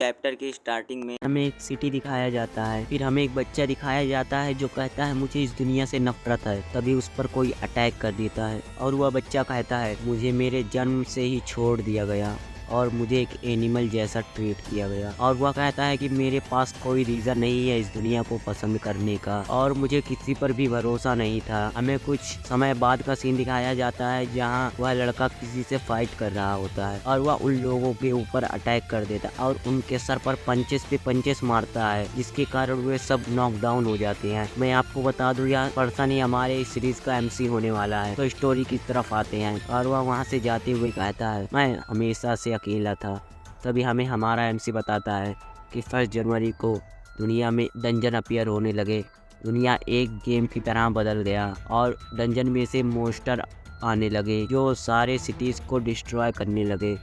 Chapter की starting में हमें एक सिटी दिखाया जाता है, फिर हमें एक बच्चा दिखाया जाता है जो कहता है मुझे इस दुनिया से नफरत है। तभी उस पर कोई अटैक कर देता है और वह बच्चा कहता है मुझे मेरे जन्म से ही छोड़ दिया गया और मुझे एक एनिमल जैसा ट्रीट किया गया। और वह कहता है कि मेरे पास कोई रीज़न नहीं है इस दुनिया को पसंद करने का और मुझे किसी पर भी भरोसा नहीं था। हमें कुछ समय बाद का सीन दिखाया जाता है जहां वह लड़का किसी से फाइट कर रहा होता है और वह उन लोगों के ऊपर अटैक कर देता है और उनके सर पर पंचेस पे पंचेस मारता है, जिसके कारण वे सब नॉकडाउन हो जाते हैं। मैं आपको बता दूं यह पर्सन ही हमारे इस सीरीज का MC होने वाला है। तो स्टोरी की तरफ आते हैं और वह वहाँ से जाते हुए कहता है मैं हमेशा से अकेला था। तभी हमें हमारा MC बताता है कि 1 जनवरी को दुनिया में डंजन अपीयर होने लगे। दुनिया एक गेम की तरह बदल गया और डंजन में से मोस्टर आने लगे जो सारे सिटीज़ को डिस्ट्रॉय करने लगे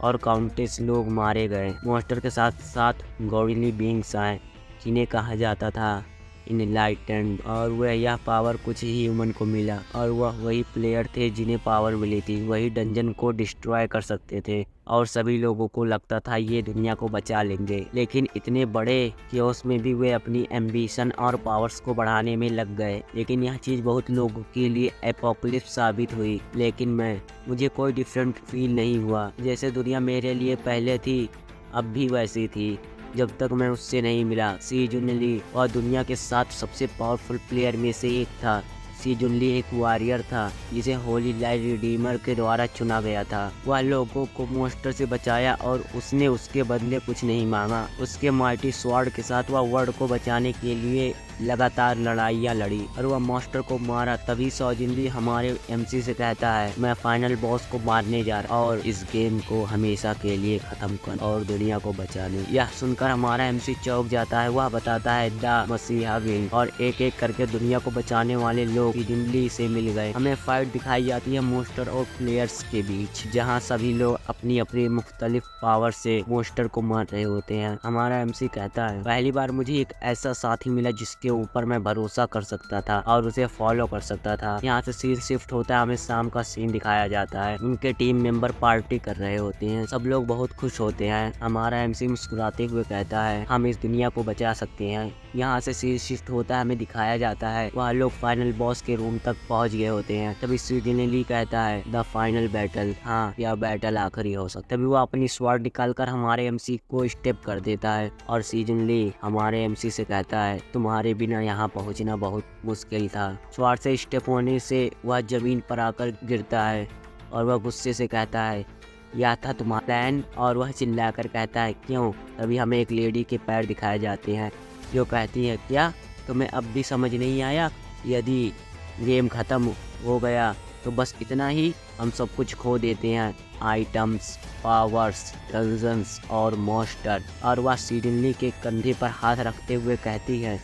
और काउंटेस लोग मारे गए। मोस्टर के साथ साथ गॉडली बीइंग्स आए जिन्हें कहा जाता था इनलाइटेंड, और वह यह पावर कुछ ही ह्यूमन को मिला और वह वही प्लेयर थे जिन्हें पावर मिली थी, वही डंजन को डिस्ट्रॉय कर सकते थे और सभी लोगों को लगता था ये दुनिया को बचा लेंगे। लेकिन इतने बड़े केओस में भी वे अपनी एम्बिशन और पावर्स को बढ़ाने में लग गए। लेकिन यह चीज़ बहुत लोगों के लिए एपोकलिप्स साबित हुई, लेकिन मुझे कोई डिफरेंट फील नहीं हुआ। जैसे दुनिया मेरे लिए पहले थी अब भी वैसी थी जब तक मैं उससे नहीं मिला। सी जुनली और दुनिया के 7 सबसे पावरफुल प्लेयर में से एक था। सी जुनली एक वॉरियर था जिसे होली लाइट रिडीमर के द्वारा चुना गया था। वह लोगों को मोस्टर से बचाया और उसने उसके बदले कुछ नहीं मांगा। उसके माइटी स्वॉर्ड के साथ वह वर्ल्ड को बचाने के लिए लगातार लड़ाइयाँ लड़ी और वह मोस्टर को मारा। तभी सौजिनली हमारे MC से कहता है मैं फाइनल बॉस को मारने जा रहा और इस गेम को हमेशा के लिए खत्म कर और दुनिया को बचाने। यह सुनकर हमारा MC चौंक जाता है। वह बताता है द मसीहा विंग और एक एक करके दुनिया को बचाने वाले लोग जिंदगी से मिल गए। हमें फाइट दिखाई जाती है मोस्टर और प्लेयर्स के बीच, जहाँ सभी लोग अपनी अपनी मुख्तलिफ पावर से मोस्टर को मार रहे होते हैं। हमारा MC कहता है पहली बार मुझे एक ऐसा साथी मिला जिसके ऊपर मैं भरोसा कर सकता था और उसे फॉलो कर सकता था। यहाँ से सीन शिफ्ट होता है, हमें शाम का सीन दिखाया जाता है। उनके टीम मेंबर पार्टी कर रहे होते हैं, सब लोग बहुत खुश होते हैं। हमारा MC मुस्कुराते हुए कहता है हम इस दुनिया को बचा सकते हैं। यहाँ से सीन शिफ्ट होता है, हमें दिखाया जाता है वह लोग फाइनल बॉस के रूम तक पहुँच गए होते हैं। तभी सीजनली कहता है द फाइनल बैटल, हाँ यह बैटल आखिरी हो सकता है। तभी वो अपनी स्वॉर्ड निकालकर हमारे MC को स्टेप कर देता है और सीजनली हमारे MC से कहता है तुम्हारे बिना यहाँ पहुँचना बहुत मुश्किल था। स्वॉर्ड से स्टेप होने से वह जमीन पर आकर गिरता है और वह गुस्से से कहता है यह था तुम्हारा प्लान, और वह चिल्लाकर कहता है क्यों। तभी हमें एक लेडी के पैर दिखाए जाते हैं जो कहती है क्या तुम्हें अब भी समझ नहीं आया, यदि गेम ख़त्म हो गया तो बस इतना ही, हम सब कुछ खो देते हैं आइटम्स, पावर्स, डंजन्स और मोस्टर। और वह सीडनली के कंधे पर हाथ रखते हुए कहती है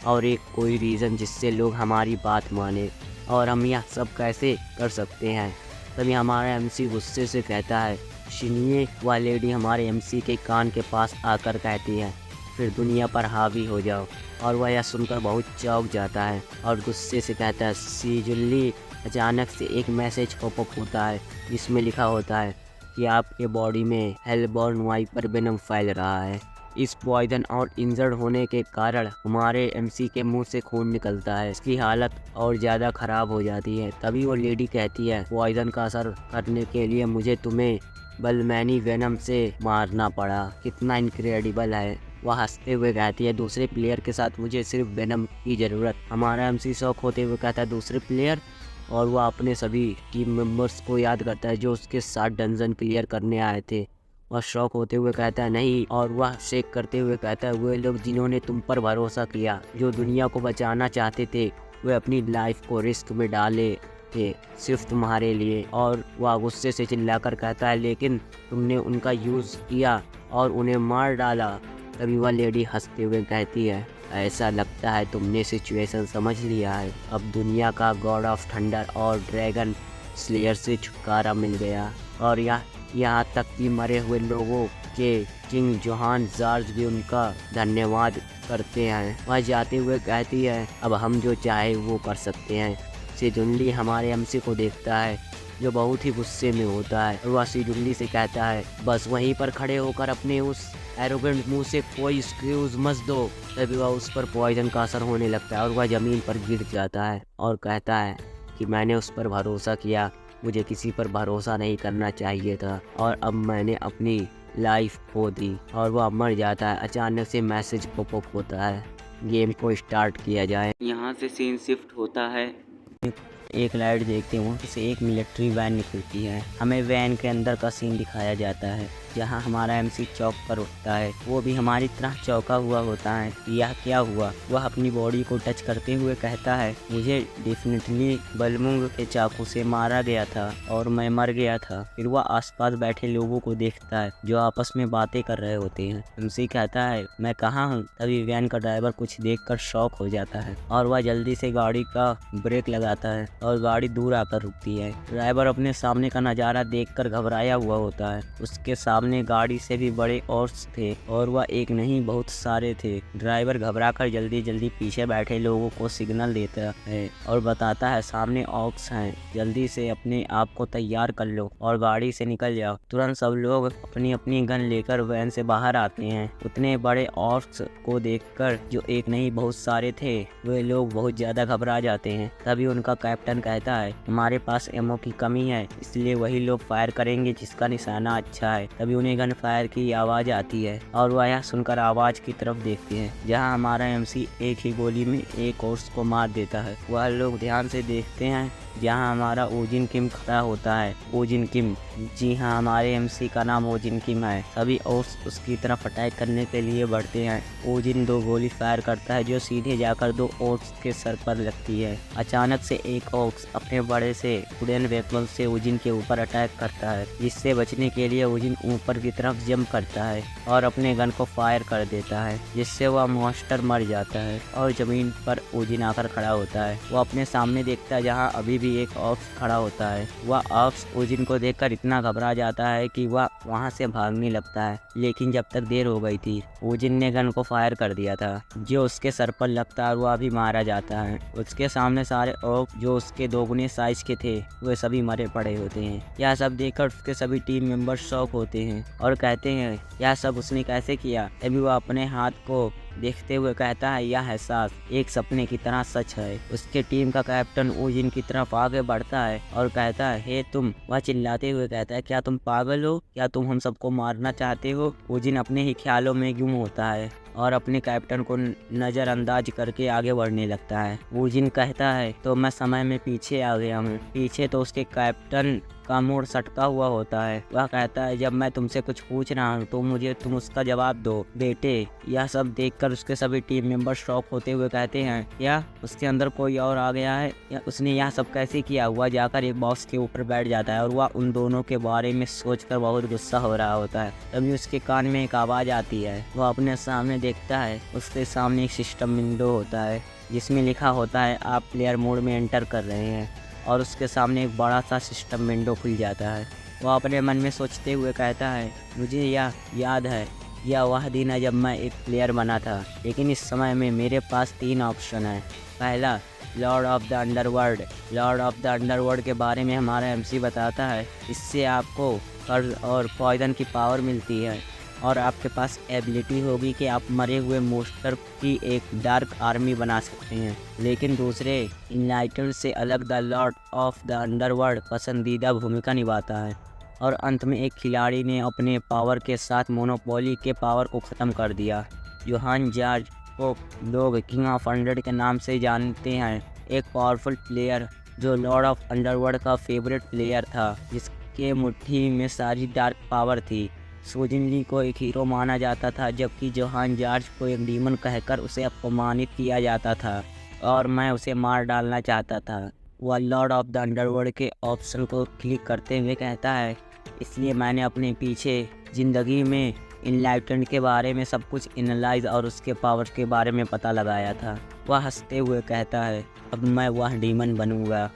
और एक कोई रीज़न जिससे लोग हमारी बात माने और हम यह सब कैसे कर सकते हैं। तभी हमारा MC गुस्से से कहता है सुनिए। वह लेडी हमारे MC के कान के पास आकर कहती है फिर दुनिया पर हावी हो जाओ, और वह यह सुनकर बहुत चौंक जाता है और गुस्से से कहता है सीजनली। अचानक से एक मैसेज पॉपअप होता है जिसमें लिखा होता है कि आपके बॉडी में हेलबॉर्न वाइपर वेनम फैल रहा है। इस पॉइजन और इंजर्ड होने के कारण हमारे MC के मुंह से खून निकलता है। इसकी हालत और ज़्यादा ख़राब हो जाती है। तभी वो लेडी कहती है पॉइजन का असर करने के लिए मुझे तुम्हें बलमैनी वेनम से मारना पड़ा, कितना इनक्रेडिबल है। वह हंसते हुए कहती है दूसरे प्लेयर के साथ मुझे सिर्फ वेनम की ज़रूरत। हमारा MC शौक होते हुए कहता है दूसरे प्लेयर, और वह अपने सभी टीम मेंबर्स को याद करता है जो उसके साथ डंजन क्लियर करने आए थे। वह शौक होते हुए कहता है नहीं, और वह शेक करते हुए कहता है वे लोग जिन्होंने तुम पर भरोसा किया, जो दुनिया को बचाना चाहते थे, वे अपनी लाइफ को रिस्क में डाले थे सिर्फ तुम्हारे लिए। और वह गुस्से से चिल्लाकर कहता है लेकिन तुमने उनका यूज़ किया और उन्हें मार डाला। तभी वह लेडी हंसते हुए कहती है ऐसा लगता है तुमने सिचुएशन समझ लिया है। अब दुनिया का गॉड ऑफ थंडर और ड्रैगन स्लेयर से छुटकारा मिल गया, और यहाँ तक कि मरे हुए लोगों के किंग जोहान जॉर्ज भी उनका धन्यवाद करते हैं। वह जाते हुए कहती है अब हम जो चाहे वो कर सकते हैं। सिजुनली हमारे MC को देखता है जो बहुत ही गुस्से में होता है। और वह सीढ़ी से कहता है, बस वहीं पर खड़े होकर अपने उस एरोगेंट मुंह से कोई एक्सक्यूज मत दो। तभी वह उस पर पॉइजन का असर होने लगता है और वह ज़मीन पर गिर जाता है और कहता है कि मैंने उस पर भरोसा किया, मुझे किसी पर भरोसा नहीं करना चाहिए था और अब मैंने अपनी लाइफ खो दी। और वह मर जाता है। अचानक से मैसेज पॉपअप होता है, गेम को स्टार्ट किया जाए। यहाँ से सीन शिफ्ट होता है। एक लाइट देखते हैं, वहाँ से एक मिलिट्री वैन निकलती है। हमें वैन के अंदर का सीन दिखाया जाता है जहाँ हमारा एमसी चौक पर उठता है। वो भी हमारी तरह चौंका हुआ होता है, यह क्या हुआ। वह अपनी बॉडी को टच करते हुए कहता है, मुझे डेफिनेटली बलमुंग के चाकू से मारा गया था और मैं मर गया था। फिर वह आसपास बैठे लोगों को देखता है जो आपस में बातें कर रहे होते हैं। एमसी कहता है, मैं कहाँ हूँ। तभी वैन का ड्राइवर कुछ देखकर शॉक हो जाता है और वह जल्दी से गाड़ी का ब्रेक लगाता है और गाड़ी दूर आकर रुकती है। ड्राइवर अपने सामने का नज़ारा देखकर घबराया हुआ होता है। उसके सामने गाड़ी से भी बड़े ऑक्स थे और वह एक नहीं बहुत सारे थे। ड्राइवर घबराकर जल्दी जल्दी पीछे बैठे लोगों को सिग्नल देता है और बताता है, सामने ऑक्स हैं, जल्दी से अपने आप को तैयार कर लो और गाड़ी से निकल जाओ। तुरंत सब लोग अपनी अपनी गन लेकर वैन से बाहर आते हैं। उतने बड़े ऑक्स को देखकर जो एक नहीं बहुत सारे थे, वे लोग बहुत ज़्यादा घबरा जाते हैं। तभी उनका कैप्टन कहता है, हमारे पास एमओ की कमी है, इसलिए वही लोग फायर करेंगे जिसका निशाना अच्छा है। तभी उन्हें गन फायर की आवाज़ आती है और वह यह सुनकर आवाज़ की तरफ देखते हैं जहां हमारा एमसी एक ही गोली में एक ऑक्स को मार देता है। वह लोग ध्यान से देखते हैं जहां हमारा ओजिन किम खड़ा होता है। ओजिन किम, जी हाँ, हमारे एमसी का नाम ओजिन किम है। सभी ऑक्स उसकी तरफ अटैक करने के लिए बढ़ते हैं। ओजिन 2 गोली फायर करता है जो सीधे जाकर 2 ऑक्स के सर पर लगती है। अचानक से एक ऑक्स अपने बड़े से वुडन वेपन से ओजिन के ऊपर अटैक करता है, जिससे बचने के लिए ओजिन ऊपर की तरफ जंप करता है और अपने गन को फायर कर देता है, जिससे वह मॉन्स्टर मर जाता है और जमीन पर ओजिन आकर खड़ा होता है। वह अपने सामने देखता है जहाँ अभी भी एक ऑक्स खड़ा होता है। वह ऑक्स ओजिन को देखकर इतना घबरा जाता है कि वह वहां से भागने लगता है, लेकिन जब तक देर हो गई थी, ओजिन ने गन को फायर कर दिया था जो उसके सर पर लगता है और वह भी मारा जाता है। उसके सामने सारे ऑक्स जो उसके 2 गुने साइज के थे, वे सभी मरे पड़े होते हैं। यह सब देखकर उसके सभी टीम मेंबर शॉक होते हैं और कहते हैं, यह सब उसने कैसे किया। तभी वह अपने हाथ को देखते हुए कहता है, यह एहसास एक सपने की तरह सच है। उसके टीम का कैप्टन ओजिन की तरफ आगे बढ़ता है और कहता है, हे तुम। वह चिल्लाते हुए कहता है, क्या तुम पागल हो? क्या तुम हम सबको मारना चाहते हो? ओजिन अपने ही ख्यालों में गुम होता है और अपने कैप्टन को नज़रअंदाज करके आगे बढ़ने लगता है। ओजिन कहता है, तो मैं समय में पीछे आ गया हूँ। पीछे तो उसके कैप्टन का मुड़ सटका हुआ होता है। वह कहता है, जब मैं तुमसे कुछ पूछ रहा हूँ तो मुझे तुम उसका जवाब दो बेटे। यह सब देखकर उसके सभी टीम मेंबर शॉक होते हुए कहते हैं, या उसके अंदर कोई और आ गया है, या उसने यह सब कैसे किया। हुआ जाकर एक बॉक्स के ऊपर बैठ जाता है और वह उन दोनों के बारे में सोचकर बहुत गुस्सा हो रहा होता है। तभी उसके कान में एक आवाज़ आती है। वह अपने सामने देखता है, उसके सामने एक सिस्टम विंडो होता है जिसमें लिखा होता है, आप प्लेयर मोड में एंटर कर रहे हैं, और उसके सामने एक बड़ा सा सिस्टम विंडो खुल जाता है। वह अपने मन में सोचते हुए कहता है, मुझे यह याद है, यह वह दिन है जब मैं एक प्लेयर बना था, लेकिन इस समय में मेरे पास 3 ऑप्शन है। पहला, Lord of the underworld. Lord of the underworld के बारे में हमारा एमसी बताता है, इससे आपको कर्ज और पॉइजन की पावर मिलती है और आपके पास एबिलिटी होगी कि आप मरे हुए मोस्टर की एक डार्क आर्मी बना सकते हैं। लेकिन दूसरे, इनलाइटन से अलग the Lord of the underworld पसंदीदा भूमिका निभाता है। और अंत में एक खिलाड़ी ने अपने पावर के साथ मोनोपोली के पावर को ख़त्म कर दिया। जोहान जॉर्ज को लोग किंग ऑफ अंडर के नाम से जानते हैं, एक पावरफुल प्लेयर जो लॉर्ड ऑफ अंडरवर्ल्ड का फेवरेट प्लेयर था, जिसके मुट्ठी में सारी डार्क पावर थी। ओजिन ली को एक हीरो माना जाता था, जबकि जोहान जॉर्ज को एक डीमन कहकर उसे अपमानित किया जाता था और मैं उसे मार डालना चाहता था। वह लॉर्ड ऑफ द अंडरवर्ल्ड के ऑप्शन को क्लिक करते हुए कहता है, इसलिए मैंने अपने पीछे ज़िंदगी में इनलाइटन के बारे में सब कुछ एनालाइज और उसके पावर के बारे में पता लगाया था। वह हंसते हुए कहता है, अब मैं वह डीमन बनूंगा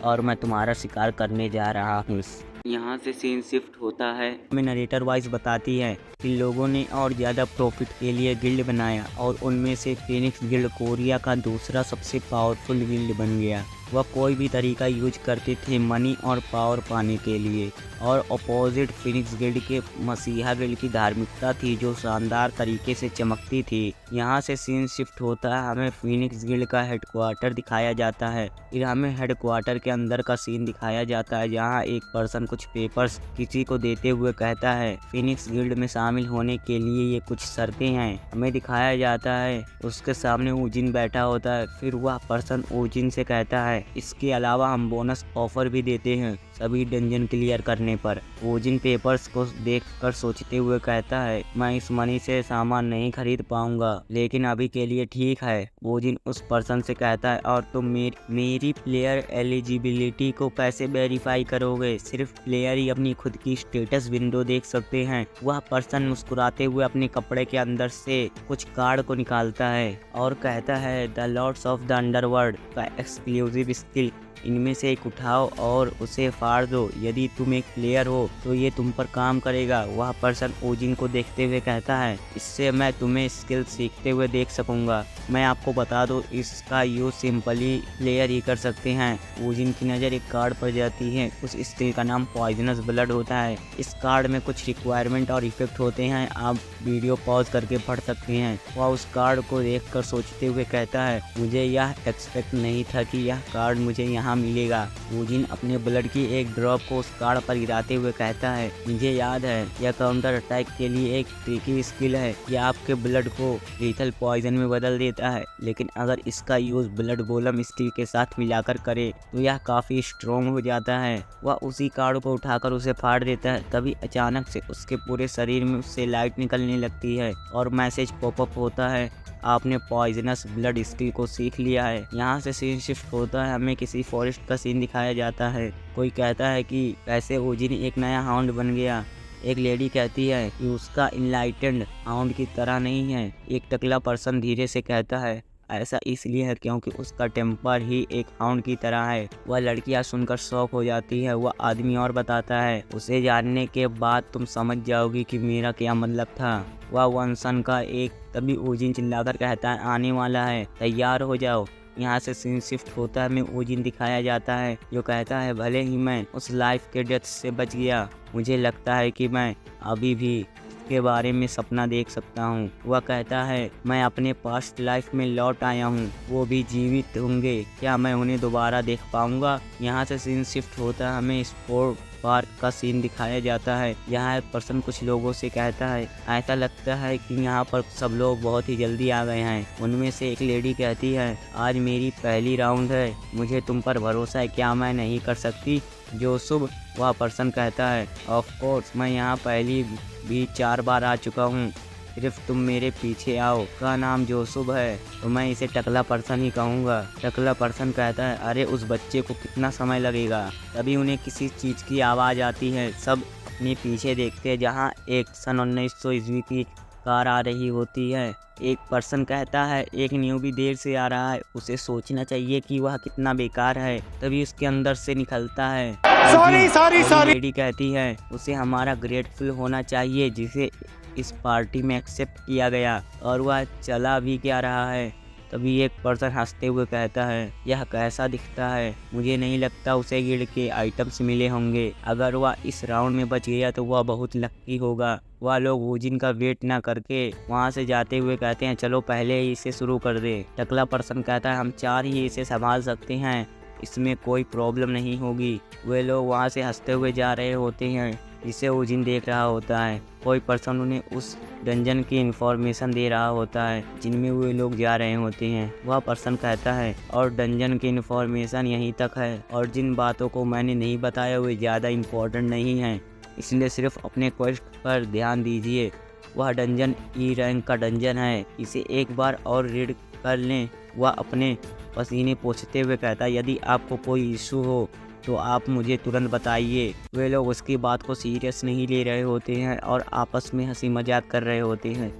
और मैं तुम्हारा शिकार करने जा रहा हूँ। यहाँ से सीन शिफ्ट होता है। हमें नरेटर वाइज बताती है कि लोगों ने और ज़्यादा प्रॉफिट के लिए गिल्ड बनाया और उनमें से फीनिक्स गिल्ड कोरिया का दूसरा सबसे पावरफुल गिल्ड बन गया। वह कोई भी तरीका यूज करते थे मनी और पावर पाने के लिए। और अपोजिट फिनिक्स गिल्ड के मसीहा गिल्ड की धार्मिकता थी जो शानदार तरीके से चमकती थी। यहाँ से सीन शिफ्ट होता है, हमें फिनिक्स गिल्ड का हेडक्वार्टर दिखाया जाता है। फिर हमें हेडक्वार्टर के अंदर का सीन दिखाया जाता है जहाँ एक पर्सन कुछ पेपर्स किसी को देते हुए कहता है फिनिक्स गिल्ड में शामिल होने के लिए ये कुछ शर्तें हैं। हमें दिखाया जाता है उसके सामने ओजिन बैठा होता है। फिर वह पर्सन ओजिन से कहता है इसके अलावा हम बोनस ऑफर भी देते हैं सभी डंजन क्लियर करने पर। ओजिन पेपर्स को देखकर सोचते हुए कहता है मैं इस मनी से सामान नहीं खरीद पाऊंगा लेकिन अभी के लिए ठीक है। ओजिन उस पर्सन से कहता है और तुम मेरी प्लेयर एलिजिबिलिटी को कैसे वेरीफाई करोगे? सिर्फ प्लेयर ही अपनी खुद की स्टेटस विंडो देख सकते हैं। वह पर्सन मुस्कुराते हुए अपने कपड़े के अंदर से कुछ कार्ड को निकालता है और कहता है the lords of the underworld का एक्सक्लूसिव स्किल, इनमें से एक उठाओ और उसे फाड़ दो। यदि तुम एक प्लेयर हो तो ये तुम पर काम करेगा। वह पर्सन ओजिन को देखते हुए कहता है इससे मैं तुम्हें स्किल सीखते हुए देख सकूंगा। मैं आपको बता दूं इसका यूज सिंपली प्लेयर ही कर सकते हैं। ओजिन की नज़र एक कार्ड पर जाती है। उस स्किल का नाम पॉइजनस ब्लड होता है। इस कार्ड में कुछ रिक्वायरमेंट और इफेक्ट होते हैं, आप वीडियो पॉज करके पढ़ सकते हैं। वह उस कार्ड को देखकर सोचते हुए कहता है मुझे यह एक्सपेक्ट नहीं था कि यह कार्ड मुझे यहाँ मिलेगा। ओजिन अपने ब्लड की एक ड्रॉप को उस कार्ड पर गिराते हुए कहता है मुझे याद है यह काउंटर अटैक के लिए एक ट्रिकी स्किल है। यह आपके ब्लड को लीथल पॉइजन में बदल देता है, लेकिन अगर इसका यूज ब्लड गोलम स्किल के साथ मिलाकर करे तो यह काफी स्ट्रॉन्ग हो जाता है। वह उसी कार्ड को उठाकर उसे फाड़ देता है। तभी अचानक से उसके पूरे शरीर में उससे लाइट निकलने लगती है और मैसेज पॉपअप होता है आपने पॉइजनस ब्लड स्किल को सीख लिया है। यहाँ से सीन शिफ्ट होता है, हमें किसी फॉरेस्ट का सीन दिखाया जाता है। कोई कहता है कि कैसे ओजिन एक नया हाउंड बन गया। एक लेडी कहती है कि उसका इनलाइटेंड हाउंड की तरह नहीं है। एक टकला पर्सन धीरे से कहता है ऐसा इसलिए है क्योंकि उसका टेम्पर ही एक हाउंड की तरह है। वह लड़कियां सुनकर शॉक हो जाती है। वह आदमी और बताता है उसे जानने के बाद तुम समझ जाओगी कि मेरा क्या मतलब था। वह वंसन का एक तभी ओजिन चिल्लाकर कहता है आने वाला है, तैयार हो जाओ। यहाँ से सीन शिफ्ट होता है, हमें ओजिन दिखाया जाता है जो कहता है भले ही मैं उस लाइफ के डेथ से बच गया, मुझे लगता है कि मैं अभी भी के बारे में सपना देख सकता हूँ। वह कहता है मैं अपने पास्ट लाइफ में लौट आया हूँ, वो भी जीवित होंगे, क्या मैं उन्हें दोबारा देख पाऊंगा? यहाँ से सीन शिफ्ट होता है, हमें स्पोर्ट पार्क का सीन दिखाया जाता है। यहाँ एक पर्सन कुछ लोगों से कहता है ऐसा लगता है कि यहाँ पर सब लोग बहुत ही जल्दी आ गए हैं। उनमें से एक लेडी कहती है आज मेरी पहली राउंड है, मुझे तुम पर भरोसा है, क्या मैं नहीं कर सकती? जो शुभ वह पर्सन कहता है ऑफ कोर्स, मैं यहाँ पहली भी 4 बार आ चुका हूँ, सिर्फ तुम मेरे पीछे आओ। का नाम जोसुफ है तो मैं इसे टकला पर्सन ही कहूँगा। टकला पर्सन कहता है अरे उस बच्चे को कितना समय लगेगा। तभी उन्हें किसी चीज़ की आवाज़ आती है। सब अपने पीछे देखते हैं जहाँ एक सन 1900 ईस्वी की कार आ रही होती है। एक पर्सन कहता है एक न्यूबी देर से आ रहा है, उसे सोचना चाहिए कि वह कितना बेकार है। तभी उसके अंदर से निकलता है सॉरी। लेडी कहती है उसे हमारा ग्रेटफुल होना चाहिए जिसे इस पार्टी में एक्सेप्ट किया गया, और वह चला भी क्या रहा है। तभी एक पर्सन हंसते हुए कहता है यह कैसा दिखता है, मुझे नहीं लगता उसे गिल्ड के आइटम्स मिले होंगे। अगर वह इस राउंड में बच गया तो वह बहुत लक्की होगा। वह लोग ओजिन का वेट ना करके वहां से जाते हुए कहते हैं चलो पहले ही इसे शुरू कर दे। टकला पर्सन कहता है हम 4 ही इसे संभाल सकते हैं, इसमें कोई प्रॉब्लम नहीं होगी। वे लोग वहाँ से हंसते हुए जा रहे होते हैं जिसे ओजिन देख रहा होता है। कोई पर्सन उन्हें उस डंजन की इंफॉर्मेशन दे रहा होता है जिनमें वे लोग जा रहे होते हैं। वह पर्सन कहता है और डंजन की इंफॉर्मेशन यहीं तक है, और जिन बातों को मैंने नहीं बताया वे ज़्यादा इम्पोर्टेंट नहीं हैं, इसलिए सिर्फ अपने क्वेस्ट पर ध्यान दीजिए। वह डंजन ई रैंक का डंजन है, इसे एक बार और रीड कर लें। वह अपने पसीने पोंछते हुए कहता है यदि आपको कोई इशू हो तो आप मुझे तुरंत बताइए। वे लोग उसकी बात को सीरियस नहीं ले रहे होते हैं और आपस में हंसी मजाक कर रहे होते हैं।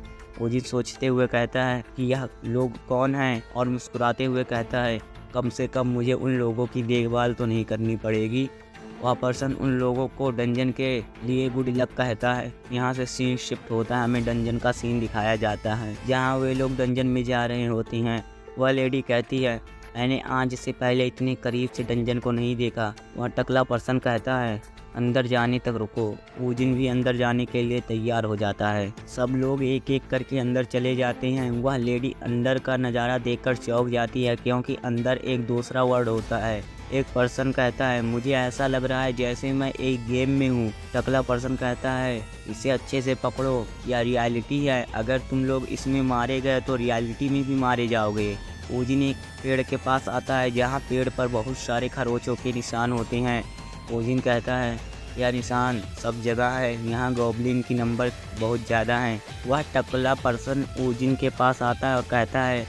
ओजिन सोचते हुए कहता है कि यह लोग कौन हैं, और मुस्कुराते हुए कहता है कम से कम मुझे उन लोगों की देखभाल तो नहीं करनी पड़ेगी। वह पर्सन उन लोगों को डंजन के लिए गुड लक कहता है। यहाँ से सीन शिफ्ट होता है, हमें डंजन का सीन दिखाया जाता है जहाँ वे लोग डंजन में जा रहे होते हैं। वह लेडी कहती है मैंने आज से पहले इतने करीब से डंजन को नहीं देखा। वह टकला पर्सन कहता है, अंदर जाने तक रुको। ऊजिन भी अंदर जाने के लिए तैयार हो जाता है। सब लोग एक एक करके अंदर चले जाते हैं। वह लेडी अंदर का नज़ारा देखकर चौंक जाती है, क्योंकि अंदर एक दूसरा वर्ल्ड होता है। एक पर्सन कहता है, मुझे ऐसा लग रहा है जैसे मैं एक गेम में हूँ। टकला पर्सन कहता है, इसे अच्छे से पकड़ो, यह रियलिटी है। अगर तुम लोग इसमें मारे गए तो रियलिटी में भी मारे जाओगे। ऊजिन एक पेड़ के पास आता है, जहाँ पेड़ पर बहुत सारे खरोचों के निशान होते हैं। ऊजिन कहता है, यह निशान सब जगह है, यहाँ गॉब्लिन की नंबर बहुत ज़्यादा हैं। वह टकला पर्सन ऊजिन के पास आता है और कहता है,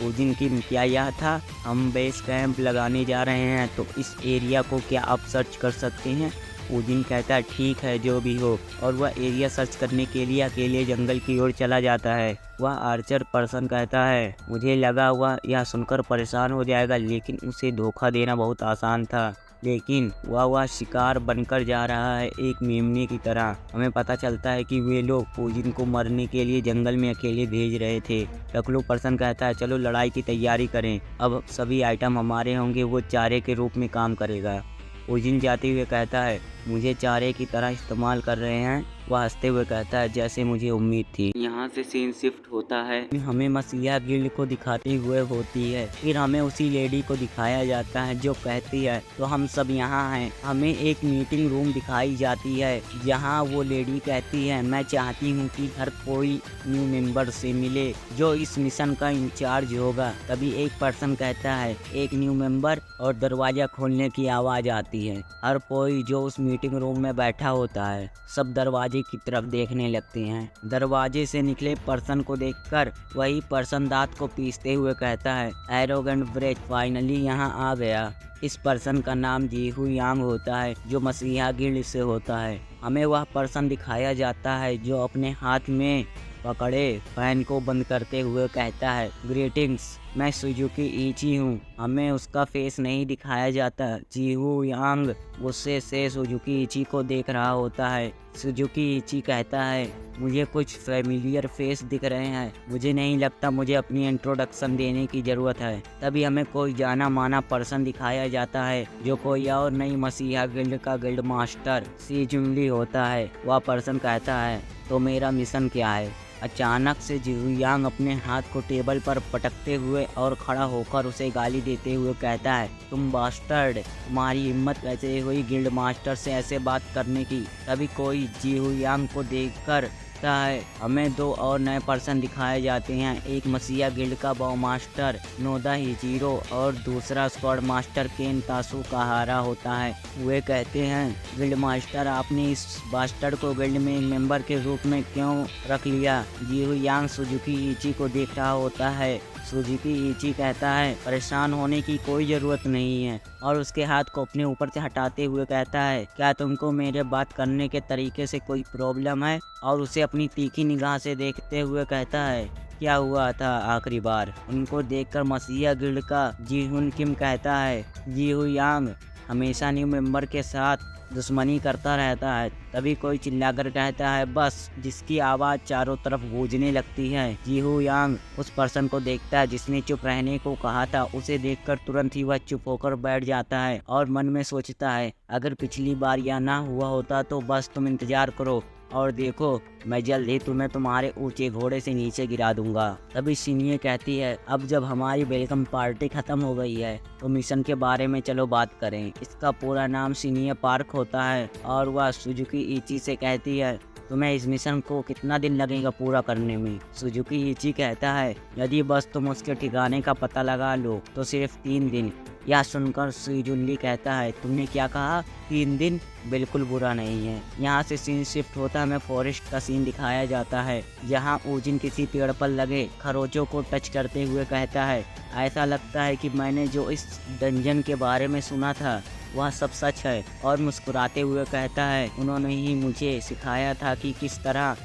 ऊजिन की क्या यह था? हम बेस कैंप लगाने जा रहे हैं, तो इस एरिया को क्या आप सर्च कर सकते हैं? ऊजिन कहता है, ठीक है, जो भी हो। और वह एरिया सर्च करने के लिए अकेले जंगल की ओर चला जाता है। वह आर्चर पर्सन कहता है, मुझे लगा वह यह सुनकर परेशान हो जाएगा, लेकिन उसे धोखा देना बहुत आसान था। लेकिन वह शिकार बनकर जा रहा है, एक मेमने की तरह। हमें पता चलता है कि वे लोग ऊजिन को मरने के लिए जंगल में अकेले भेज रहे थे। टकलू पर्सन कहता है, चलो लड़ाई की तैयारी करें। अब सभी आइटम हमारे होंगे, वो चारे के रूप में काम करेगा। ऊजिन जाते हुए कहता है, मुझे चारे की तरह इस्तेमाल कर रहे हैं। वह हंसते हुए कहता है, जैसे मुझे उम्मीद थी। यहाँ से सीन शिफ्ट होता है, हमें मसीहा गिल्ड को दिखाते हुए होती है। फिर हमें उसी लेडी को दिखाया जाता है जो कहती है, तो हम सब यहाँ हैं। हमें एक मीटिंग रूम दिखाई जाती है, जहाँ वो लेडी कहती है, मैं चाहती हूँ कि हर कोई न्यू मेंबर से मिले जो इस मिशन का इंचार्ज होगा। तभी एक पर्सन कहता है, एक न्यू मेंबर, और दरवाजा खोलने की आवाज़ आती है। हर कोई जो उस मीटिंग रूम में बैठा होता है, सब दरवाजे की तरफ देखने लगते हैं। दरवाजे से निकले पर्सन को देखकर वही पर्सन दांत को पीसते हुए कहता है, एरोगेंट ब्रेथ फाइनली यहाँ आ गया। इस पर्सन का नाम जीहू यांग होता है, जो मसीहा गिल्ड से होता है। हमें वह पर्सन दिखाया जाता है जो अपने हाथ में पकड़े फैन को बंद करते हुए कहता है, ग्रीटिंग्स, मैं सुजुकी इची हूँ। हमें उसका फेस नहीं दिखाया जाता। जीहू यांग गुस्से से सुजुकी इची को देख रहा होता है। सुजुकी इची कहता है, मुझे कुछ फैमिलियर फेस दिख रहे हैं। मुझे नहीं लगता मुझे अपनी इंट्रोडक्शन देने की ज़रूरत है। तभी हमें कोई जाना माना पर्सन दिखाया जाता है, जो कोई और नई मसीहा गिल्ड का गिल्ड मास्टर सी जुनली होता है। वह पर्सन कहता है, तो मेरा मिशन क्या है? अचानक से जीहू यांग अपने हाथ को टेबल पर पटकते हुए और खड़ा होकर उसे गाली देते हुए कहता है, तुम बास्टर्ड, तुम्हारी हिम्मत कैसे हुई गिल्ड मास्टर से ऐसे बात करने की? तभी कोई जीहू यांग को देखकर है। हमें दो और नए पर्सन दिखाए जाते हैं, एक मसीहा गिल्ड का बाउ मास्टर नोदा हिजीरो और दूसरा स्क्वाड मास्टर केन तासु काहारा होता है। वे कहते हैं, गिल्ड मास्टर, आपने इस बास्टर्ड को गिल्ड में मेंबर के रूप में क्यों रख लिया? जीहू यांग सुजुकी इची को देख रहा होता है। सुजुकी इची कहता है, परेशान होने की कोई ज़रूरत नहीं है, और उसके हाथ को अपने ऊपर से हटाते हुए कहता है, क्या तुमको मेरे बात करने के तरीके से कोई प्रॉब्लम है? और उसे अपनी तीखी निगाह से देखते हुए कहता है, क्या हुआ था आखिरी बार? उनको देखकर मसीहा गिल्ड का जीहुन किम कहता है, जीहू यांग हमेशा न्यू मेंबर के साथ दुश्मनी करता रहता है। तभी कोई चिल्लाकर कहता है, बस, जिसकी आवाज़ चारों तरफ गूंजने लगती है। जीहू यांग उस पर्सन को देखता है जिसने चुप रहने को कहा था। उसे देखकर तुरंत ही वह चुप होकर बैठ जाता है और मन में सोचता है, अगर पिछली बार यह ना हुआ होता तो बस तुम इंतजार करो और देखो, मैं जल्द ही तुम्हें तुम्हारे ऊंचे घोड़े से नीचे गिरा दूंगा। तभी शिन्ये कहती है, अब जब हमारी वेलकम पार्टी खत्म हो गई है तो मिशन के बारे में चलो बात करें। इसका पूरा नाम शिन्ये पार्क होता है और वह सुजुकी इची से कहती है, तुम्हें इस मिशन को कितना दिन लगेगा पूरा करने में? सुजुकी इची कहता है, यदि बस तुम उसके ठिकाने का पता लगा लो तो सिर्फ 3 दिन। यह सुनकर सुजुनली कहता है, तुमने क्या कहा? 3 दिन? बिल्कुल बुरा नहीं है। यहाँ से सीन शिफ्ट होता है, हमें फॉरेस्ट का सीन दिखाया जाता है, जहाँ ऊजिन किसी पेड़ पर लगे खरोचों को टच करते हुए कहता है, ऐसा लगता है कि मैंने जो इस डंजन के बारे में सुना था वह सब सच है। और मुस्कुराते हुए कहता है, उन्होंने ही मुझे सिखाया था कि किस तरह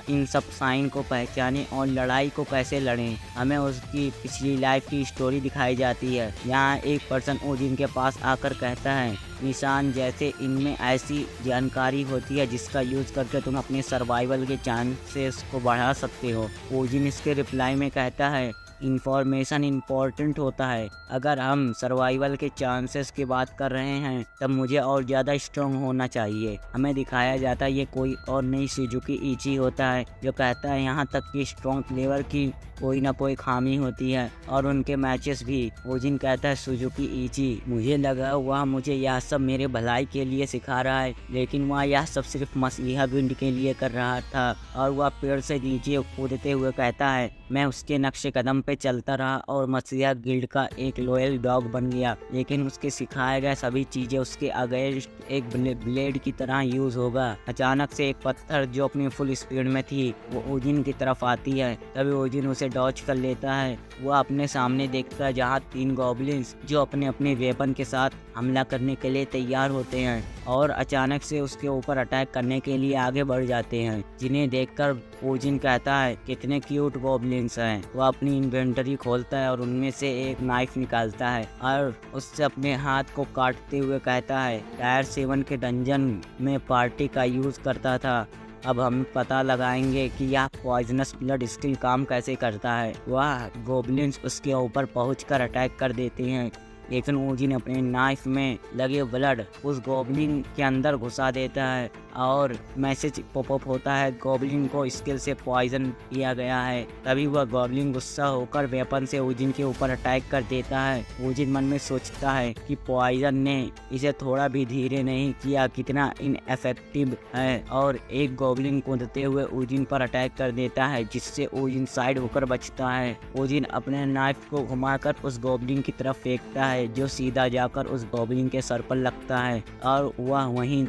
इन सब साइन को पहचानें और लड़ाई को कैसे लड़ें। हमें उसकी पिछली लाइफ की स्टोरी दिखाई जाती है। यहाँ एक पर्सन ऊजिन के पास आकर कहता है, निशान जैसे इनमें ऐसी जानकारी होती है जिसका यूज़ करके तुम अपने सर्वाइवल के चांसेस को बढ़ा सकते हो। ऊजिन इसके रिप्लाई में कहता है, इंफॉर्मेशन इम्पोर्टेंट होता है। अगर हम सर्वाइवल के चांसेस की बात कर रहे हैं तब मुझे और ज़्यादा स्ट्रॉन्ग होना चाहिए। हमें दिखाया जाता है ये कोई और नहीं सुजुकी इची होता है, जो कहता है यहाँ तक कि स्ट्रॉन्ग प्लेयर की कोई ना कोई खामी होती है और उनके मैचेस भी। ओजिन कहता है सुजुकी इची, मुझे लगा वह मुझे यह सब मेरे भलाई के लिए सिखा रहा है, लेकिन वह यह सब सिर्फ मसीहा बिंड के लिए कर रहा था। और वह पेड़ से नीचे कूदते हुए कहता है मैं उसके नक्शे कदम पे चलता रहा और मसीहा गिल्ड का एक लॉयल डॉग बन गया, लेकिन उसके सिखाए गए सभी चीजें उसके अगेंस्ट एक ब्लेड की तरह यूज होगा। अचानक से एक पत्थर जो अपनी फुल स्पीड में थी वो ओजिन की तरफ आती है। तभी ओजिन उसे डॉज कर लेता है। वह अपने सामने देखता है जहाँ 3 गॉब्लिन्स जो अपने अपने वेपन के साथ हमला करने के लिए तैयार होते हैं और अचानक से उसके ऊपर अटैक करने के लिए आगे बढ़ जाते हैं, जिन्हें देखकर ओजिन कहता है कितने क्यूट गॉब्लिन्स हैं। वह अपनी इन्वेंटरी खोलता है और उनमें से एक नाइफ निकालता है और उससे अपने हाथ को काटते हुए कहता है टायर 7 के डंजन में पार्टी का यूज करता था। अब हम पता लगाएंगे कि यह पॉइजनस ब्लड स्टिल काम कैसे करता है। वह गोब्लिन्स उसके ऊपर पहुंचकर अटैक कर देते हैं, लेकिन ओजिन अपने नाइफ में लगे ब्लड उस गोब्लिन के अंदर घुसा देता है और मैसेज पॉपअप होता है गोब्लिन को स्किल से पॉइजन किया गया है। तभी वह गोब्लिन गुस्सा होकर वेपन से ओजिन के ऊपर अटैक कर देता है। ओजिन मन में सोचता है कि पॉइजन ने इसे थोड़ा भी धीरे नहीं किया, कितना इनएफेक्टिव है, और एक गोब्लिन कूदते हुए ओजिन पर अटैक कर देता है, जिससे ओजिन साइड होकर बचता है। ओजिन अपने नाइफ को घुमाकर उस गोब्लिन की तरफ फेंकता है जो सीधा जाकर उस गोब्लिन के सर पर लगता है और वह वहीं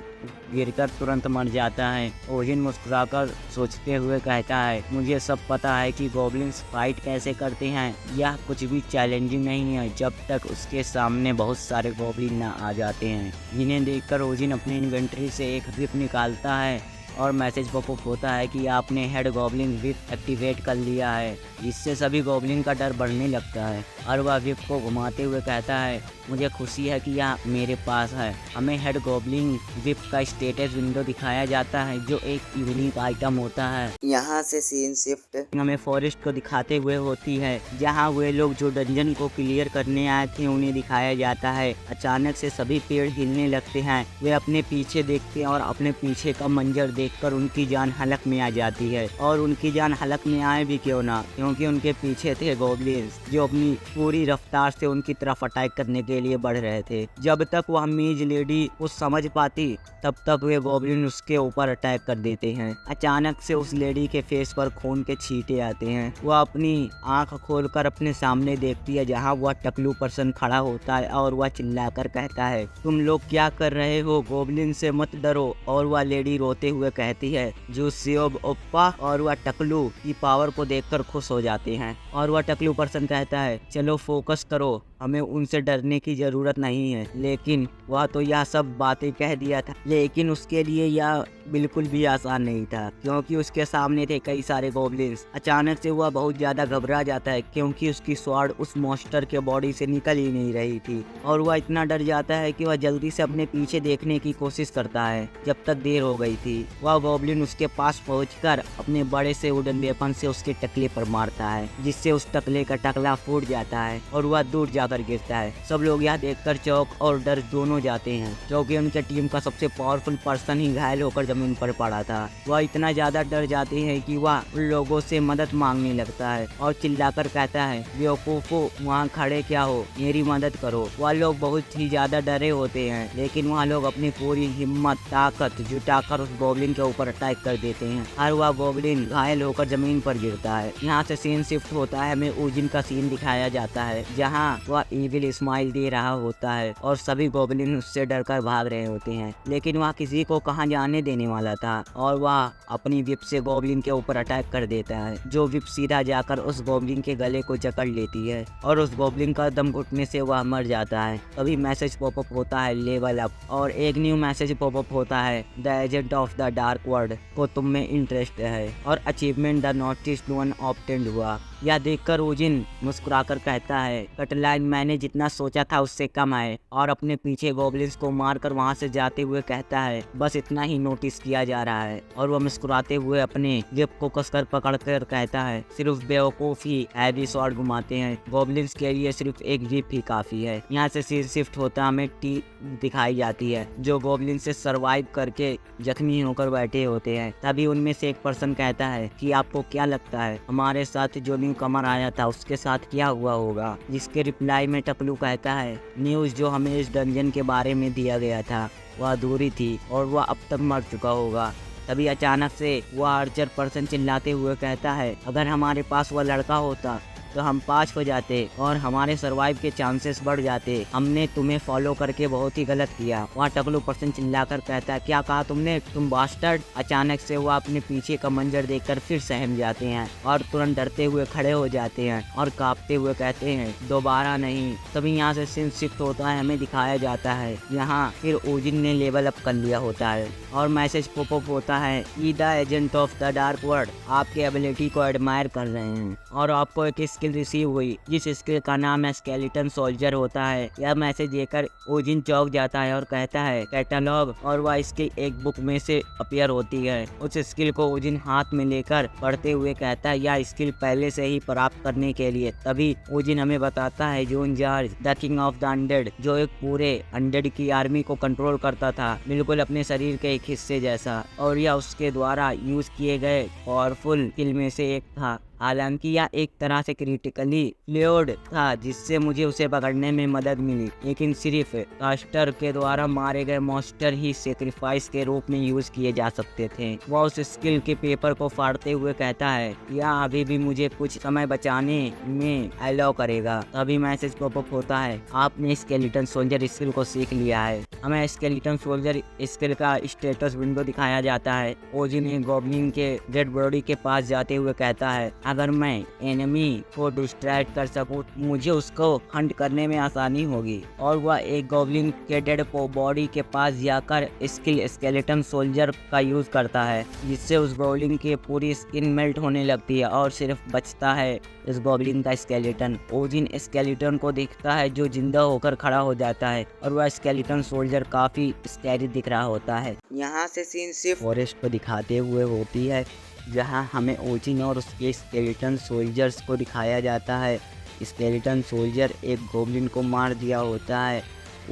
गिरकर तुरंत मर जाता है। ओजिन मुस्कुराकर सोचते हुए कहता है मुझे सब पता है कि गोब्लिन्स फाइट कैसे करते हैं। यह कुछ भी चैलेंजिंग नहीं है जब तक उसके सामने बहुत सारे गोब्लिन ना आ जाते हैं। जिन्हें देखकर ओजिन अपनी इन्वेंटरी से एक विप निकालता है और मैसेज पॉपअप होता है कि आपने हेड गॉब्लिन विप एक्टिवेट कर लिया है। इससे सभी गॉब्लिन का डर बढ़ने लगता है और वह विप को घुमाते हुए कहता है मुझे खुशी है कि यह मेरे पास है। हमें हेड गॉब्लिन विप का स्टेटस विंडो दिखाया जाता है जो एक यूनिक आइटम होता है। यहाँ से सीन शिफ्ट हमें फॉरेस्ट को दिखाते हुए होती है जहाँ वे लोग जो डंजन को क्लियर करने आए थे उन्हें दिखाया जाता है। अचानक से सभी पेड़ हिलने लगते हैं। वे अपने पीछे देखते हैं और अपने पीछे का मंजर देखकर उनकी जान हलक में आ जाती है। और उनकी जान हलक में आए भी क्यों ना, क्योंकि उनके पीछे थे गॉब्लिन्स जो अपनी पूरी रफ्तार से उनकी तरफ अटैक करने के लिए बढ़ रहे थे। जब तक वह मेज लेडी कुछ समझ पाती तब तक वे गॉब्लिन उसके ऊपर अटैक कर देते हैं। अचानक से उस लेडी के फेस पर खून के छींटे आते हैं। वह अपनी आंख खोलकर अपने सामने देखती है जहां वह टकलू पर्सन खड़ा होता है और वह चिल्लाकर कहता है तुम लोग क्या कर रहे हो, गॉब्लिन से मत डरो। और वह लेडी रोते हुए कहती है जो सियोब ओप्पा, और वह टकलू की पावर को देखकर खुश हो जाते हैं। और वह टकलू पर्सन कहता है चलो फोकस करो, हमें उनसे डरने की जरूरत नहीं है। लेकिन वह तो यह सब बातें कह दिया था, लेकिन उसके लिए यह बिल्कुल भी आसान नहीं था क्योंकि उसके सामने थे कई सारे गॉब्लिन्स। अचानक से वह बहुत ज्यादा घबरा जाता है क्योंकि उसकी स्वॉर्ड उस मॉन्स्टर के बॉडी से निकल ही नहीं रही थी और वह इतना डर जाता है कि वह जल्दी से अपने पीछे देखने की कोशिश करता है जब तक देर हो गई थी। वह गॉब्लिन उसके पास पहुंचकर अपने बड़े से वुडन वेपन से उसके टकले पर मारता है, जिससे उस टकले का टकला फूट जाता है और वह दूर जाकर गिरता है। सब लोग यह देखकर चौंक और डर दोनों जाते हैं क्योंकि उनके टीम का सबसे पावरफुल पर्सन ही घायल होकर जमीन पर पड़ा था। वह इतना ज्यादा डर जाते हैं कि वह उन लोगों से मदद मांगने लगता है और चिल्लाकर कहता है बेवकूफो वहाँ खड़े क्या हो, मेरी मदद करो। वह लोग बहुत ही ज्यादा डरे होते हैं लेकिन वह लोग अपनी पूरी हिम्मत ताकत जुटाकर उस गॉब्लिन के ऊपर अटैक कर देते हैं और वह गॉब्लिन घायल होकर जमीन पर गिरता है। यहाँ से सीन शिफ्ट होता है, हमें ओजिन का सीन दिखाया जाता है जहाँ वह इविल स्माइल दे रहा होता है और सभी गॉब्लिन उससे डरकर भाग रहे होते हैं, लेकिन वह किसी को कहाँ जाने देने वाला था और वह अपनी विप से गॉब्लिन के ऊपर अटैक कर देता है, जो विप सीधा जाकर उस गॉब्लिन के गले को जकड़ लेती है और उस गॉब्लिन का दम घुटने से वह मर जाता है। तभी मैसेज पॉपअप होता है लेवल अप, और एक न्यू मैसेज पॉपअप होता है the agent of the dark world को तुम में इंटरेस्ट है और अचीवमेंट द नॉटिस्ट वन ऑब्टेन्ड हुआ। यह देखकर ओजिन मुस्कुराकर कहता है कटलाइन मैंने जितना सोचा था उससे कम है और अपने पीछे गॉब्लिन्स को मारकर वहां से जाते हुए कहता है बस इतना ही नोटिस किया जा रहा है। और वह मुस्कुराते हुए अपने लिप को कसकर पकड़कर कहता है सिर्फ बेवकूफ ही हैवी शॉट घुमाते हैं, गॉब्लिन्स के लिए सिर्फ एक जीप ही काफी है। यहाँ से सीन शिफ्ट होता हमें टी दिखाई जाती है जो गॉब्लिन से सरवाइव करके जख्मी होकर बैठे होते हैं। तभी उनमें से एक पर्सन कहता है कि आपको क्या लगता है हमारे साथ जो न्यू कमर आया था उसके साथ क्या हुआ होगा। जिसके रिप्लाई में टकलू कहता है न्यूज़ जो हमें इस डंजन के बारे में दिया गया था वह अधूरी थी और वह अब तक मर चुका होगा। तभी अचानक से वह आर्चर पर्सन चिल्लाते हुए कहता है अगर हमारे पास वह लड़का होता तो हम 5 हो जाते और हमारे सरवाइव के चांसेस बढ़ जाते। हमने तुम्हें फॉलो करके बहुत ही गलत किया। वहाँ टकलू पर्सन चिल्लाकर कहता है क्या कहा तुमने, तुम बास्टर्ड। अचानक से वह अपने पीछे का मंजर देखकर फिर सहम जाते हैं और तुरंत डरते हुए खड़े हो जाते हैं और कांपते हुए कहते हैं दोबारा नहीं। तभी यहाँ से सीन शिफ्ट होता है, हमें दिखाया जाता है यहाँ फिर ओजिन ने लेवल अप कर लिया होता है और मैसेज पॉपअप होता है ई the agent of the dark world आपके एबिलिटी को एडमायर कर रहे हैं और आपको एक स्किल रिसीव हुई जिस स्किल का नाम है स्केलेटन सोल्जर होता है। यह मैसेज देकर ओजिन चौंक जाता है और कहता है कैटलॉग और वह स्किल एक बुक में से अपीयर होती है। उस स्किल को ओजिन हाथ में लेकर पढ़ते हुए कहता है यह स्किल पहले से ही प्राप्त करने के लिए। तभी ओजिन हमें बताता है zone George the king of the undead जो एक पूरे अनडेड की आर्मी को कंट्रोल करता था बिल्कुल अपने शरीर के एक हिस्से जैसा और यह उसके द्वारा यूज किए गए पावरफुल स्किल में से एक था। हालांकि यह एक तरह से क्रिटिकली फ्लूइड था जिससे मुझे उसे पकड़ने में मदद मिली, लेकिन सिर्फ कास्टर के द्वारा मारे गए मॉन्स्टर ही सेक्रीफाइस के रूप में यूज किए जा सकते थे। वह उस स्किल के पेपर को फाड़ते हुए कहता है यह अभी भी मुझे कुछ समय बचाने में अलाउ करेगा। तभी मैसेज पॉपअप होता है आपने स्केलेटन सोल्जर स्किल को सीख लिया है। हमें स्केलेटन सोल्जर स्किल का स्टेटस विंडो दिखाया जाता है। ओजिन एक गॉब्लिन के डेड बॉडी के पास जाते हुए कहता है अगर मैं एनिमी को डिस्ट्रैक्ट कर सकूं मुझे उसको हंट करने में आसानी होगी। और वह एक गॉब्लिन के डेड बॉडी के पास जाकर स्किल स्केलेटन सोल्जर का यूज करता है जिससे उस गॉब्लिन की पूरी स्किन मेल्ट होने लगती है और सिर्फ बचता है इस गॉब्लिन का स्केलेटन। ओजिन स्केलेटन को देखता है जो जिंदा होकर खड़ा हो जाता है और वह स्केलेटन सोल्जर काफी स्कैरी दिख रहा होता है। यहाँ से सीन शिफ्ट फॉरेस्ट को दिखाते हुए होती है जहां हमें ओजिन और उसके स्केलेटन सोल्जर्स को दिखाया जाता है। स्केलेटन सोल्जर एक गोब्लिन को मार दिया होता है।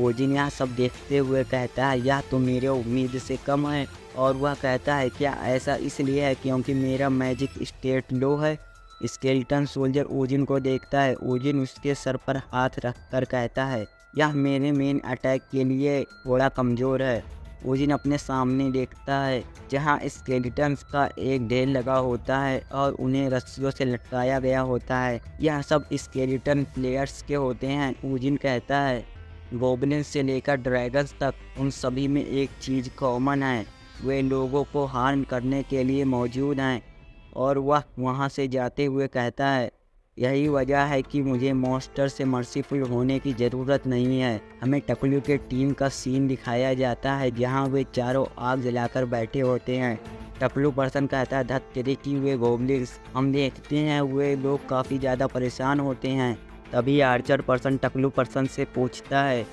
ओजिन यह सब देखते हुए कहता है यह तो मेरे उम्मीद से कम है और वह कहता है क्या ऐसा इसलिए है क्योंकि मेरा मैजिक स्टेट लो है। स्केलेटन सोल्जर ओजिन को देखता है। ओजिन उसके सर पर हाथ रखकर कहता है यह मेरे मेन अटैक के लिए थोड़ा कमज़ोर है। ओजिन अपने सामने देखता है जहां स्केलेटन्स का एक ढेर लगा होता है और उन्हें रस्सियों से लटकाया गया होता है। यह सब स्केलेटन प्लेयर्स के होते हैं। ओजिन कहता है गॉब्लिन्स से लेकर ड्रैगन्स तक उन सभी में एक चीज़ कॉमन है, वे लोगों को हार्म करने के लिए मौजूद हैं। और वह वहां से जाते हुए कहता है यही वजह है कि मुझे मॉन्स्टर से मर्सीफुल होने की ज़रूरत नहीं है। हमें टकलू के टीम का सीन दिखाया जाता है जहां वे चारों आग जलाकर बैठे होते हैं। टकलू पर्सन कहता है धत्तेरी की वे गॉब्लिन्स। हम देखते हैं वे लोग काफ़ी ज़्यादा परेशान होते हैं। तभी आर्चर पर्सन टकलू पर्सन से पूछता है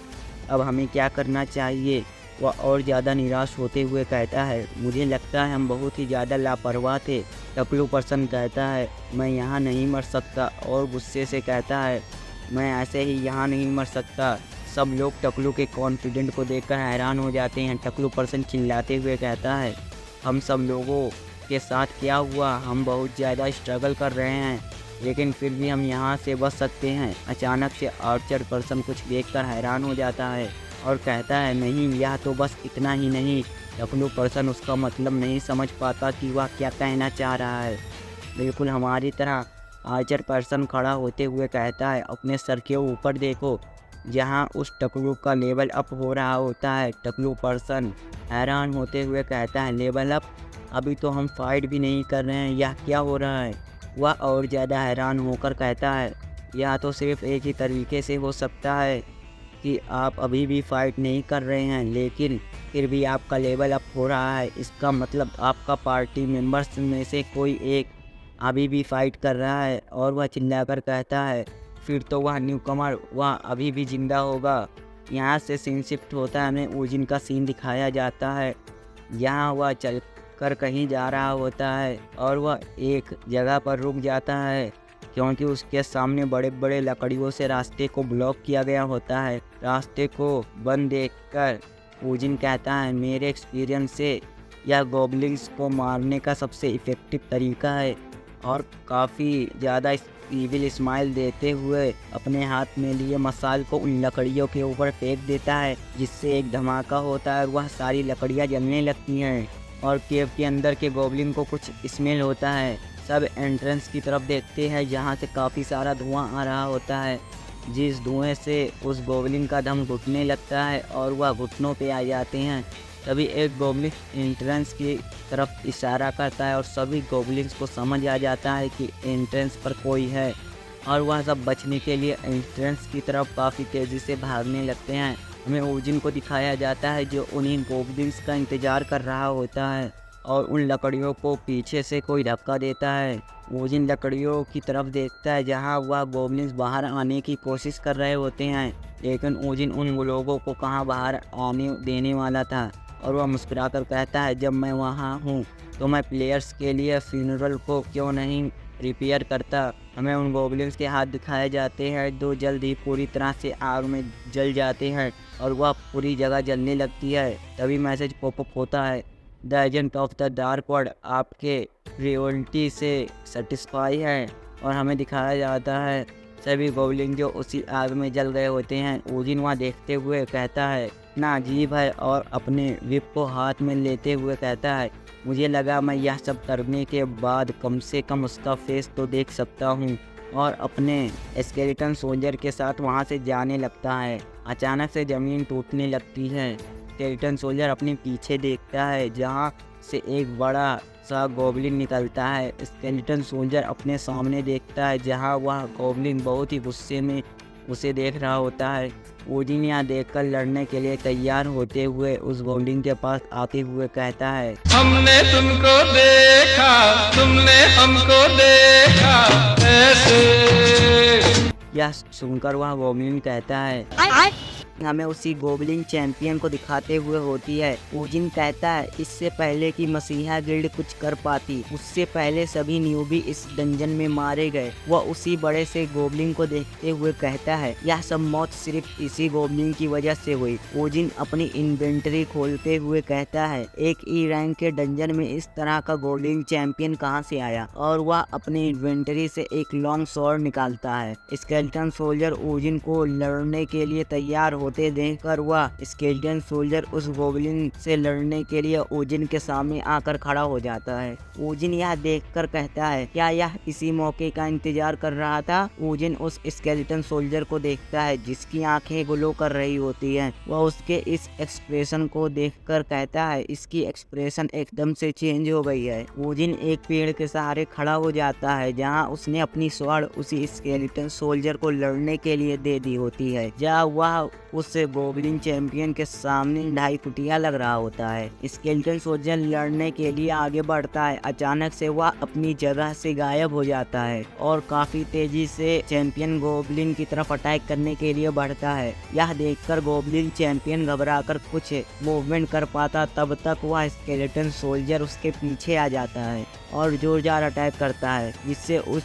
अब हमें क्या करना चाहिए। वह और ज़्यादा निराश होते हुए कहता है मुझे लगता है हम बहुत ही ज़्यादा लापरवाह थे। टकलू पर्सन कहता है मैं यहाँ नहीं मर सकता और गुस्से से कहता है मैं ऐसे ही यहाँ नहीं मर सकता। सब लोग टकलू के कॉन्फिडेंट को देखकर हैरान हो जाते हैं। टकलू पर्सन चिल्लाते हुए कहता है हम सब लोगों के साथ क्या हुआ, हम बहुत ज़्यादा स्ट्रगल कर रहे हैं लेकिन फिर भी हम यहाँ से बच सकते हैं। अचानक से आर्चर पर्सन कुछ देखकर हैरान हो जाता है और कहता है नहीं यह तो बस इतना ही नहीं। टकलू पर्सन उसका मतलब नहीं समझ पाता कि वह क्या कहना चाह रहा है। बिल्कुल हमारी तरह आर्चर पर्सन खड़ा होते हुए कहता है अपने सर के ऊपर देखो जहां उस टकलू का लेवल अप हो रहा होता है। टकलू पर्सन हैरान होते हुए कहता है लेवल अप, अभी तो हम फाइट भी नहीं कर रहे हैं, यह क्या हो रहा है। वह और ज़्यादा हैरान होकर कहता है यह तो सिर्फ एक ही तरीके से हो सकता है कि आप अभी भी फाइट नहीं कर रहे हैं लेकिन फिर भी आपका लेवल अप हो रहा है। इसका मतलब आपका पार्टी मेंबर्स में से कोई एक अभी भी फाइट कर रहा है। और वह चिल्लाकर कहता है फिर तो वह न्यूकमर वह अभी भी जिंदा होगा। यहाँ से सीन शिफ्ट होता है, हमें ओजिन का सीन दिखाया जाता है। यहाँ वह चल कर कहीं जा रहा होता है और वह एक जगह पर रुक जाता है क्योंकि उसके सामने बड़े बड़े लकड़ियों से रास्ते को ब्लॉक किया गया होता है। रास्ते को बंद देखकर ओजिन कहता है, मेरे एक्सपीरियंस से यह गॉब्लिन्स को मारने का सबसे इफ़ेक्टिव तरीका है, और काफ़ी ज़्यादा इविल स्माइल देते हुए अपने हाथ में लिए मसाल को उन लकड़ियों के ऊपर फेंक देता है, जिससे एक धमाका होता है और वह सारी लकड़ियाँ जलने लगती हैं और केव के अंदर के गॉब्लिन को कुछ स्मेल होता है। सब एंट्रेंस की तरफ देखते हैं जहाँ से काफ़ी सारा धुआं आ रहा होता है, जिस धुएं से उस गॉब्लिन का दम घुटने लगता है और वह घुटनों पे आ जाते हैं। तभी एक गॉब्लिन एंट्रेंस की तरफ इशारा करता है और सभी गॉब्लिन्स को समझ आ जाता है कि एंट्रेंस पर कोई है, और वह सब बचने के लिए एंट्रेंस की तरफ काफ़ी तेज़ी से भागने लगते हैं। हमें ओजिन को दिखाया जाता है जो उन्हीं गॉब्लिन्स का इंतज़ार कर रहा होता है और उन लकड़ियों को पीछे से कोई धक्का देता है। ओजिन लकड़ियों की तरफ देखता है जहाँ वह गॉब्लिन्स बाहर आने की कोशिश कर रहे होते हैं, लेकिन ओजिन उन लोगों को कहाँ बाहर आने देने वाला था, और वह मुस्कुराकर कहता है, जब मैं वहाँ हूँ तो मैं प्लेयर्स के लिए फ्यूनरल को क्यों नहीं प्रिपेयर करता। हमें उन गॉब्लिन्स के हाथ दिखाए जाते हैं जो जल्द ही पूरी तरह से आग में जल जाते हैं और वह पूरी जगह जलने लगती है। तभी मैसेज पॉपअप होता है, the agent of the dark world आपके रियलिटी से सेटिस्फाई है, और हमें दिखाया जाता है सभी गॉब्लिन जो उसी आग में जल गए होते हैं। ओजिन वहाँ देखते हुए कहता है, ना अजीब है, और अपने विप को हाथ में लेते हुए कहता है, मुझे लगा मैं यह सब करने के बाद कम से कम उसका फेस तो देख सकता हूँ, और अपने स्केलेटन सोल्जर के साथ वहाँ से जाने लगता है। अचानक से ज़मीन टूटने लगती है। स्केलेटन सोल्जर अपने पीछे देखता है जहाँ से एक बड़ा सा गॉब्लिन निकलता है। स्केलेटन सोल्जर अपने सामने देखता है जहाँ वह गॉब्लिन बहुत ही गुस्से में उसे देख रहा होता है। ओजिन यहाँ देखकर लड़ने के लिए तैयार होते हुए उस गॉब्लिन के पास आते हुए कहता है, हमने तुमको देखा, तुमने हमको देखा ऐसे। यह सुनकर वह गॉब्लिन कहता है, हमें उसी गॉब्लिन चैंपियन को दिखाते हुए होती है। ओजिन कहता है, इससे पहले कि मसीहा गिल्ड कुछ कर पाती, उससे पहले सभी न्यूबी इस डंजन में मारे गए। वह उसी बड़े से गॉब्लिन को देखते हुए कहता है, यह सब मौत सिर्फ इसी गॉब्लिन की वजह से हुई। ओजिन अपनी इन्वेंटरी खोलते हुए कहता है, एक ई रैंक के डंजन में इस तरह का गॉब्लिन चैंपियन कहाँ से आया, और वह अपनी इन्वेंटरी से एक लॉन्ग स्वॉर्ड निकालता है। स्केलेटन सोल्जर ओजिन को लड़ने के लिए तैयार होते देखकर वह स्केलेटन सोल्जर उस गॉब्लिन से लड़ने के लिए ओजिन के सामने आकर खड़ा हो जाता है। ओजिन यह देखकर कहता है, क्या यह इसी मौके का इंतजार कर रहा था। ओजिन उस स्केलेटन सोल्जर को देखता है जिसकी आंखें ग्लो कर रही होती हैं। वह उसके इस एक्सप्रेशन को देखकर कहता है, इसकी एक्सप्रेशन एकदम से चेंज हो गई है। ओजिन एक पेड़ के सहारे खड़ा हो जाता है जहाँ उसने अपनी स्वॉर्ड उसी स्केलेटन सोल्जर को लड़ने के लिए दे दी होती है, जहाँ वह उस गॉब्लिन चैंपियन के सामने ढाई कुटिया लग रहा होता है। स्केलेटन सोल्जर लड़ने के लिए आगे बढ़ता है। अचानक से वह अपनी जगह से गायब हो जाता है और काफी तेजी से चैंपियन गॉब्लिन की तरफ अटैक करने के लिए बढ़ता है। यह देखकर गॉब्लिन चैंपियन घबराकर कुछ मूवमेंट कर पाता, तब तक वह स्केलेटन सोल्जर उसके पीछे आ जाता है और जोरदार अटैक करता है, जिससे उस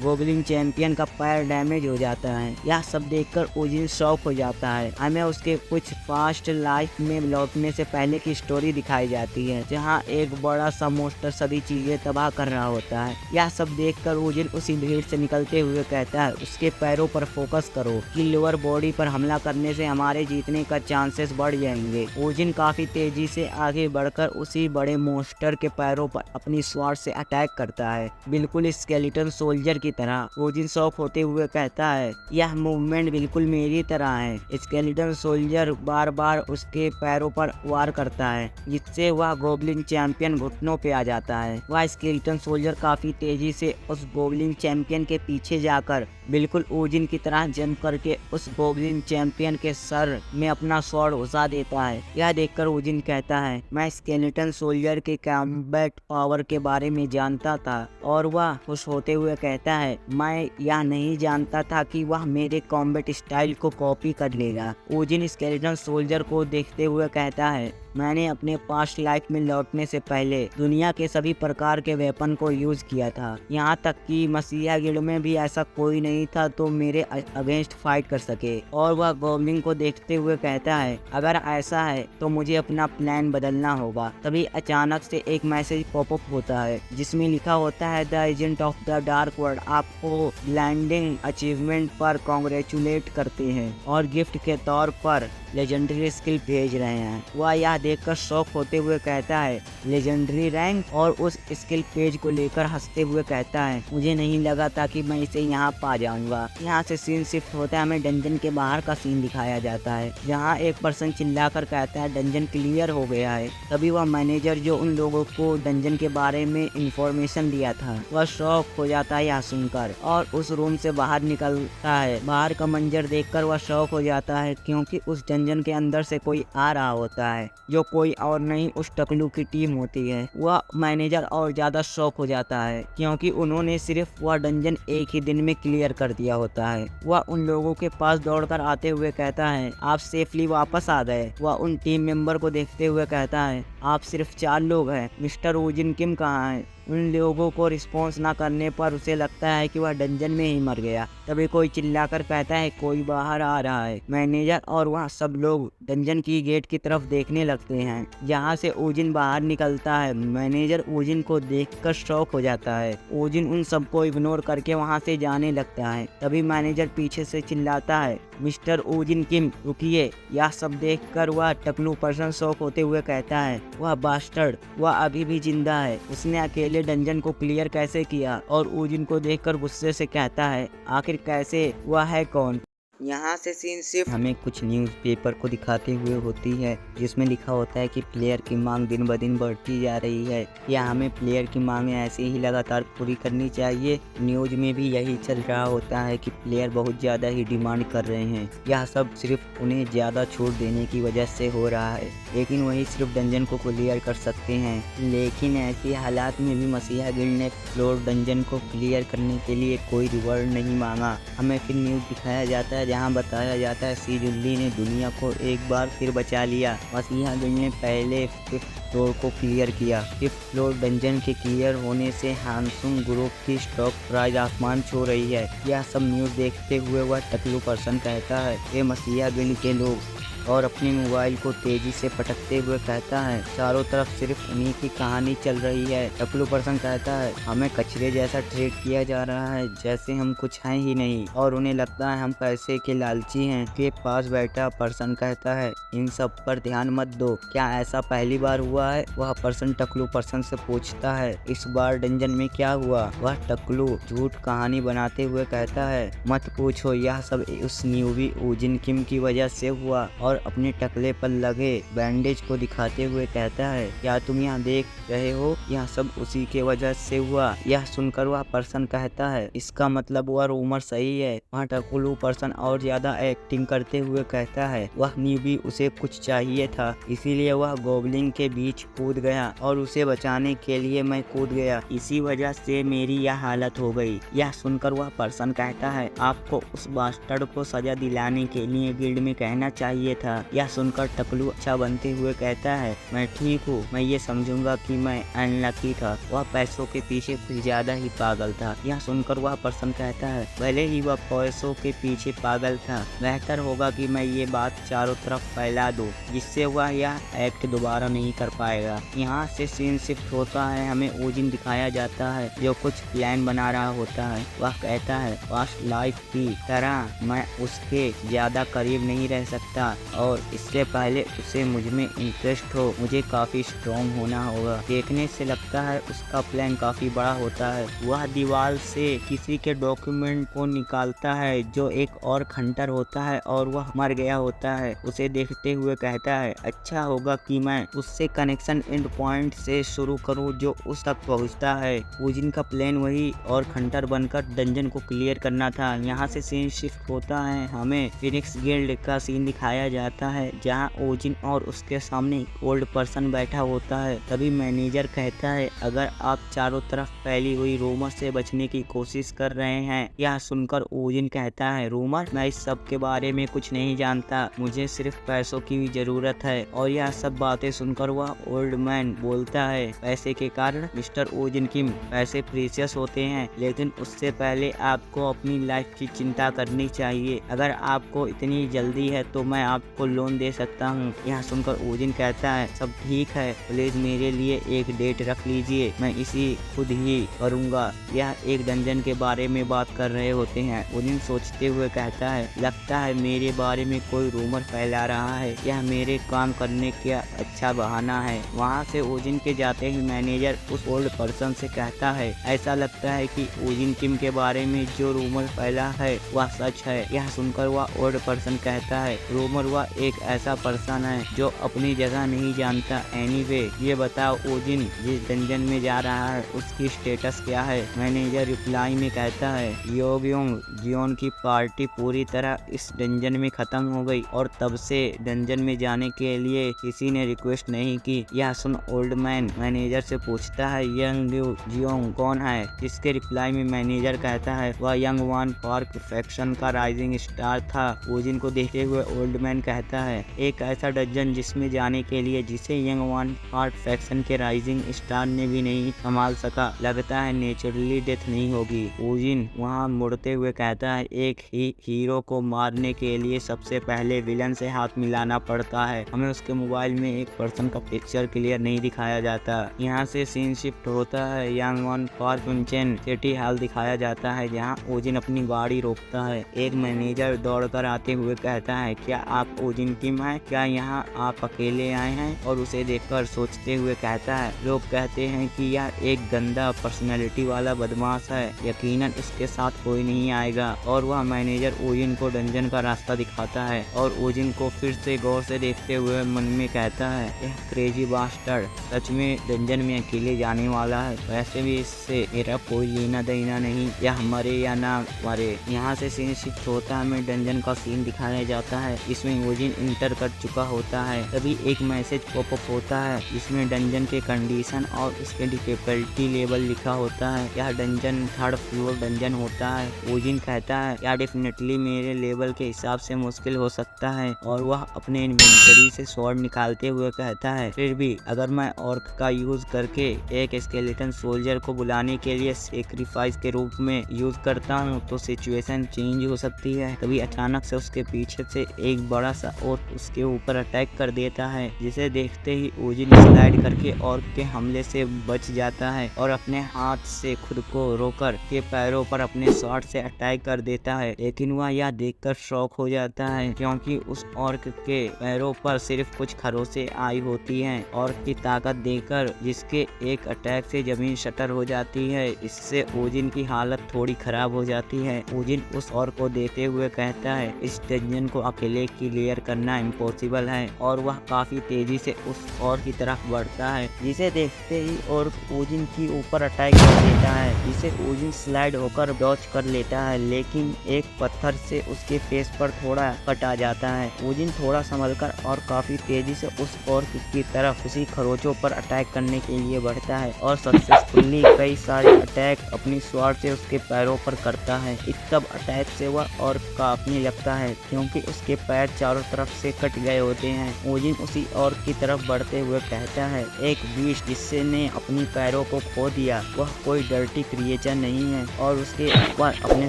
गॉब्लिन चैंपियन का पैर डैमेज हो जाता है। यह सब देखकर ओजिन शॉक हो जाता है। हमें उसके कुछ पास्ट लाइफ में लौटने से पहले की स्टोरी दिखाई जाती है, जहां एक बड़ा सा मोस्टर सभी चीजें तबाह कर रहा होता है। यह सब देखकर ओजिन उसी भीड़ से निकलते हुए कहता है, उसके पैरों पर फोकस करो कि लोअर बॉडी पर हमला करने से हमारे जीतने का चांसेस बढ़ जाएंगे। ओजिन काफी तेजी से आगे बढ़कर उसी बड़े मोस्टर के पैरों पर अपनी स्वॉर्ड से अटैक करता है, बिल्कुल स्केलेटन सोल्जर की तरह। ओजिन शॉक होते हुए कहता है, यह मूवमेंट बिल्कुल मेरी तरह है। स्केलेटन सोल्जर बार बार उसके पैरों पर वार करता है, जिससे वह गोब्लिन चैंपियन घुटनों पे आ जाता है। वह स्केलेटन सोल्जर काफी तेजी से उस गोब्लिन चैंपियन के पीछे जाकर बिल्कुल ओजिन की तरह जंप करके उस गोब्लिन चैंपियन के सर में अपना स्वॉर्ड घुसा देता है। यह देखकर ओजिन कहता है, मैं स्केलेटन सोल्जर के कॉम्बैट पावर के बारे में जानता था, और वह खुश होते हुए कहता है, मैं यह नहीं जानता था कि वह मेरे कॉम्बैट स्टाइल को कॉपी कर लेगा। ओजिन स्केलेटन सोल्जर को देखते हुए कहता है, मैंने अपने पास्ट लाइफ में लौटने से पहले दुनिया के सभी प्रकार के वेपन को यूज किया था, यहाँ तक कि मसीहा गिल्ड में भी ऐसा कोई नहीं था तो मेरे अगेंस्ट फाइट कर सके। और वह गोब्लिन को देखते हुए कहता है, अगर ऐसा है तो मुझे अपना प्लान बदलना होगा। तभी अचानक से एक मैसेज पॉपअप होता है जिसमें लिखा होता है, the agent of the dark world आपको ब्लेंडिंग अचीवमेंट पर कॉन्ग्रेचुलेट करते हैं और गिफ्ट के तौर पर लेजेंडरी स्किल भेज रहे हैं। वह यह देखकर शॉक होते हुए कहता है, लेजेंडरी रैंक, और उस स्किल पेज को लेकर हंसते हुए कहता है, मुझे नहीं लगा था कि मैं इसे यहाँ पा जाऊंगा। यहाँ से सीन शिफ्ट होता है, हमें डंजन के बाहर का सीन दिखाया जाता है, जहाँ एक पर्सन चिल्लाकर कहता है, डंजन क्लियर हो गया है। तभी वह मैनेजर जो उन लोगों को डंजन के बारे में इंफॉर्मेशन दिया था, वह शॉक हो जाता है यह सुनकर और उस रूम से बाहर निकलता है। बाहर का मंजर देखकर वह शॉक हो जाता है, क्योंकि उस डंजन के अंदर से कोई आ रहा होता है, जो कोई और नहीं उस टकलू की टीम होती है। वह मैनेजर और ज्यादा शॉक हो जाता है, क्योंकि उन्होंने सिर्फ वह डंजन एक ही दिन में क्लियर कर दिया होता है। वह उन लोगों के पास दौड़कर आते हुए कहता है, आप सेफली वापस आ गए। वह उन टीम मेंबर को देखते हुए कहता है, आप सिर्फ 4 लोग हैं, मिस्टर ओजिन किम कहाँ है? उन लोगों को रिस्पॉन्स ना करने पर उसे लगता है कि वह डंजन में ही मर गया। तभी कोई चिल्लाकर कहता है, कोई बाहर आ रहा है। मैनेजर और वह सब लोग डंजन की गेट की तरफ देखने लगते हैं, जहां से ओजिन बाहर निकलता है। मैनेजर ओजिन को देखकर शॉक हो जाता है। ओजिन उन सबको इग्नोर करके वहां से जाने लगता है। तभी मैनेजर पीछे से चिल्लाता है, मिस्टर ओजिन किम रुकिए। यह सब देखकर वह टकलू पर्सन शॉक होते हुए कहता है, वह बास्टर्ड, वह अभी भी जिंदा है, उसने अकेले डंजन को क्लियर कैसे किया? और ओजिन को देखकर गुस्से से कहता है, आखिर कैसे, वह है कौन? यहाँ से सीन शिफ्ट हमें कुछ न्यूज़पेपर को दिखाते हुए होती है, जिसमें लिखा होता है कि प्लेयर की मांग दिन ब दिन बढ़ती जा रही है, या हमें प्लेयर की मांगें ऐसे ही लगातार पूरी करनी चाहिए। न्यूज़ में भी यही चल रहा होता है कि प्लेयर बहुत ज़्यादा ही डिमांड कर रहे हैं। यह सब सिर्फ उन्हें ज़्यादा छूट देने की वजह से हो रहा है, लेकिन वही सिर्फ डंजन को क्लियर कर सकते हैं। लेकिन ऐसी हालात में भी मसीहा गिल्ड ने फ्लोर डंजन को क्लियर करने के लिए कोई रिवॉर्ड नहीं मांगा। हमें फिर न्यूज़ दिखाया जाता है जहां बताया जाता है सीजुल्ली ने दुनिया को एक बार फिर बचा लिया। मसीहा गिल्ड ने पहले 5th फ्लोर को क्लियर किया। 5th फ्लोर डंजन के क्लियर होने से हानसुंग ग्रुप की स्टॉक प्राइस आसमान छू रही है। यह सब न्यूज़ देखते हुए वह टकलू पर्सन कहता है, ये मसीहा गिल्ड के लोग, और अपने मोबाइल को तेजी से पटकते हुए कहता है, चारों तरफ सिर्फ उन्हीं की कहानी चल रही है। टकलू पर्सन कहता है, हमें कचरे जैसा ट्रीट किया जा रहा है, जैसे हम कुछ हैं ही नहीं, और उन्हें लगता है हम पैसे के लालची हैं। के पास बैठा पर्सन कहता है, इन सब पर ध्यान मत दो, क्या ऐसा पहली बार हुआ है? वह पर्सन टकलू पर्सन से पूछता है, इस बार डंजन में क्या हुआ? वह टकलू झूठ कहानी बनाते हुए कहता है, मत पूछो, यह सब उस न्यूबी ओजिन किम की वजह से हुआ, और अपने टकले पर लगे बैंडेज को दिखाते हुए कहता है, क्या तुम यहाँ देख रहे हो, यह सब उसी के वजह से हुआ। यह सुनकर वह पर्सन कहता है, इसका मतलब वह रूमर सही है। वहाँ टकलू पर्सन और ज्यादा एक्टिंग करते हुए कहता है, वह न्यूबी उसे कुछ चाहिए था, इसीलिए वह गोब्लिन के बीच कूद गया, और उसे बचाने के लिए मैं कूद गया, इसी वजह से मेरी यह हालत हो गई। यह सुनकर वह पर्सन कहता है, आपको उस बास्टर्ड को सजा दिलाने के लिए गिल्ड में कहना चाहिए था। यह सुनकर टकलू अच्छा बनते हुए कहता है, मैं ठीक हूँ, मैं ये समझूंगा कि मैं अनलकी था। वह पैसों के पीछे कुछ ज्यादा ही पागल था। यह सुनकर वह पर्सन कहता है, भले ही वह पैसों के पीछे पागल था, बेहतर होगा कि मैं ये बात चारों तरफ फैला दूं, जिससे वह यह एक्ट दोबारा नहीं कर पाएगा। यहाँ से सीन शिफ्ट होता है, हमें ओजिन दिखाया जाता है जो कुछ प्लान बना रहा होता है। वह कहता है, पास्ट लाइफ की तरह मैं उसके ज्यादा करीब नहीं रह सकता, और इससे पहले उसे मुझ में इंटरेस्ट हो मुझे काफी स्ट्रॉन्ग होना होगा। देखने से लगता है उसका प्लान काफी बड़ा होता है। वह दीवार से किसी के डॉक्यूमेंट को निकालता है जो एक और खंटर होता है और वह मर गया होता है। उसे देखते हुए कहता है अच्छा होगा कि मैं उससे कनेक्शन एंड पॉइंट से शुरू करूं जो उस तक पहुंचता है। ओजिन का प्लान वही और खंटर बनकर डंजन को क्लियर करना था। यहाँ से सीन शिफ्ट होता है, हमें फिनिक्स गिल्ड का सीन दिखाया जाता है जहाँ ओजिन और उसके सामने एक ओल्ड पर्सन बैठा होता है। तभी मैनेजर कहता है अगर आप चारों तरफ फैली हुई रूमर से बचने की कोशिश कर रहे हैं। यह सुनकर ओजिन कहता है रूमर, मैं इस सब के बारे में कुछ नहीं जानता, मुझे सिर्फ पैसों की भी जरूरत है। और यह सब बातें सुनकर वह ओल्ड मैन बोलता है पैसे के कारण मिस्टर ओजिन किम पैसे प्रीशियस होते हैं, लेकिन उससे पहले आपको अपनी लाइफ की चिंता करनी चाहिए। अगर आपको इतनी जल्दी है तो मैं आपको लोन दे सकता हूँ। यह सुनकर ओजिन कहता है सब ठीक है, प्लीज मेरे लिए एक डेट रख लीजिए, मैं इसी खुद ही करूँगा। यह एक डंजन के बारे में बात कर रहे होते हैं। ओजिन सोचते हुए कहता है लगता है मेरे बारे में कोई रूमर फैला रहा है, यह मेरे काम करने का अच्छा बहाना है। वहाँ से ओजिन के जाते ही मैनेजर उस ओल्ड पर्सन से कहता है ऐसा लगता है कि ओजिन किम के बारे में जो रूमर फैला है वह सच है। यह सुनकर वह ओल्ड पर्सन कहता है रूमर वह एक ऐसा पर्सन है जो अपनी जगह नहीं जानता। एनीवे ये बताओ ओजिन जिस डंजन में जा रहा है उसकी स्टेटस क्या है। मैनेजर रिप्लाई में कहता है योगयोंग जियोन की पार्टी पूरी तरह इस डंजन में खत्म हो गई और तब से डंजन में जाने के लिए किसी ने रिक्वेस्ट नहीं की। यह सुन ओल्ड मैन मैनेजर से पूछता है यंग जियोंग कौन है, जिसके रिप्लाई में मैनेजर कहता है वह यंग वन पार्क फैक्शन का राइजिंग स्टार था। ओजिन को देखते हुए ओल्ड मैन कहता है एक ऐसा डंजन जिसमें जाने के लिए जिसे यंग वन पार्क फैक्शन के राइजिंग स्टार ने भी नहीं संभाल सका, लगता है नेचुरली डेथ नहीं होगी। ओजिन वहाँ मुड़ते हुए कहता है एक ही हीरो को मारने के लिए सबसे पहले विलन से हाथ मिलाना पड़ता है, हमें उसके मोबाइल में एक पर्सन का पिक्चर क्लियर नहीं दिखाया जाता। यहाँ से सीन शिफ्ट होता है young one park function city hall दिखाया जाता है जहाँ ओजिन अपनी गाड़ी रोकता है। एक मैनेजर दौड़कर आते हुए कहता है क्या आप ओजिन किम हैं, क्या यहाँ आप अकेले आए हैं। और उसे देखकर सोचते हुए कहता है लोग कहते हैं कि यह एक गंदा पर्सनैलिटी वाला बदमाश है, यकीनन इसके साथ कोई नहीं आएगा। और वह मैनेजर ओजिन को डंजन का रास्ता दिखाता है और ओजिन को फिर से गौर से देखते हुए मन में कहता है यह क्रेजी बास्टर्ड सच में डंजन में अकेले जाने वाला है, वैसे भी इससे मेरा कोई लेना देना नहीं, यह मरे या ना मरे। यहाँ से सीन शिफ्ट होता है हमें डंजन का सीन दिखाया जाता है इसमें ओजिन इंटर कर चुका होता है। तभी एक मैसेज पॉपअप होता है जिसमें डंजन के कंडीशन और उसके डिफिकल्टी लेवल लिखा होता है। यह डंजन 3rd फ्लोर डंजन होता है। ओजिन कहता है यह डेफिनेटली मेरे लेवल के हिसाब से मुश्किल हो सकता है और वह अपने इन्वेंटरी से स्वॉर्ड निकालते हुए कहता है फिर भी अगर मैं ऑर्क का यूज करके एक स्केलेटन सोल्जर को बुलाने के लिए सेक्रीफाइस के रूप में यूज करता हूँ तो सिचुएशन चेंज हो सकती है। तभी अचानक से उसके पीछे से एक बड़ा सा ऑर्क उसके ऊपर अटैक कर देता है, जिसे देखते ही ओजिन स्लाइड करके ऑर्क के हमले से बच जाता है और अपने हाथ से खुद को रोकर के पैरों पर अपने शॉट से अटैक कर देता है। लेकिन वह यह देखकर शॉक हो जाता है क्योंकि उस ऑर्क के पैरों पर सिर्फ कुछ खरोंचे आई होती हैं। ऑर्क की ताकत देखकर जिसके एक अटैक से जमीन शटर हो जाती है, इससे ओजिन की हालत थोड़ी खराब हो जाती है। ओजिन उस ऑर्क को देते हुए कहता है इस डंजन को अकेले क्लियर करना इम्पॉसिबल है और वह काफी तेजी से उस ऑर्क की तरफ बढ़ता है, जिसे देखते ही ऑर्क ओजिन की ऊपर अटैक कर देता है, जिसे ओजिन स्लाइड होकर डॉच कर लेता है। लेकिन एक पत्थर से उसके फेस पर थोड़ा कट आ जाता है। ओजिन थोड़ा संभलकर और काफी तेजी से उस ऑर्क की तरफ उसी खरोचों पर अटैक करने के लिए बढ़ता है और सक्सेसफुली कई सारे अटैक अपनी स्वॉर्ड से उसके पैरों पर करता है। इस सब अटैक से वह ऑर्क कांपने लगता है क्योंकि उसके पैर चारों तरफ से कट गए होते हैं। ओजिन उसी ऑर्क की तरफ बढ़ते हुए कहता है एक बीस्ट जिसने अपनी पैरों को खो दिया वह कोई डर्टी क्रिएचर नहीं है और उसके ऊपर अपने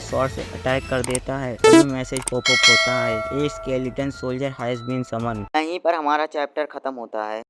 स्वॉर्ड से अटैक कर देता है। मैसेज पॉपअप होता है ए स्केलेटन सोल्जर हैज बीन समन। यहीं पर हमारा चैप्टर खत्म होता है।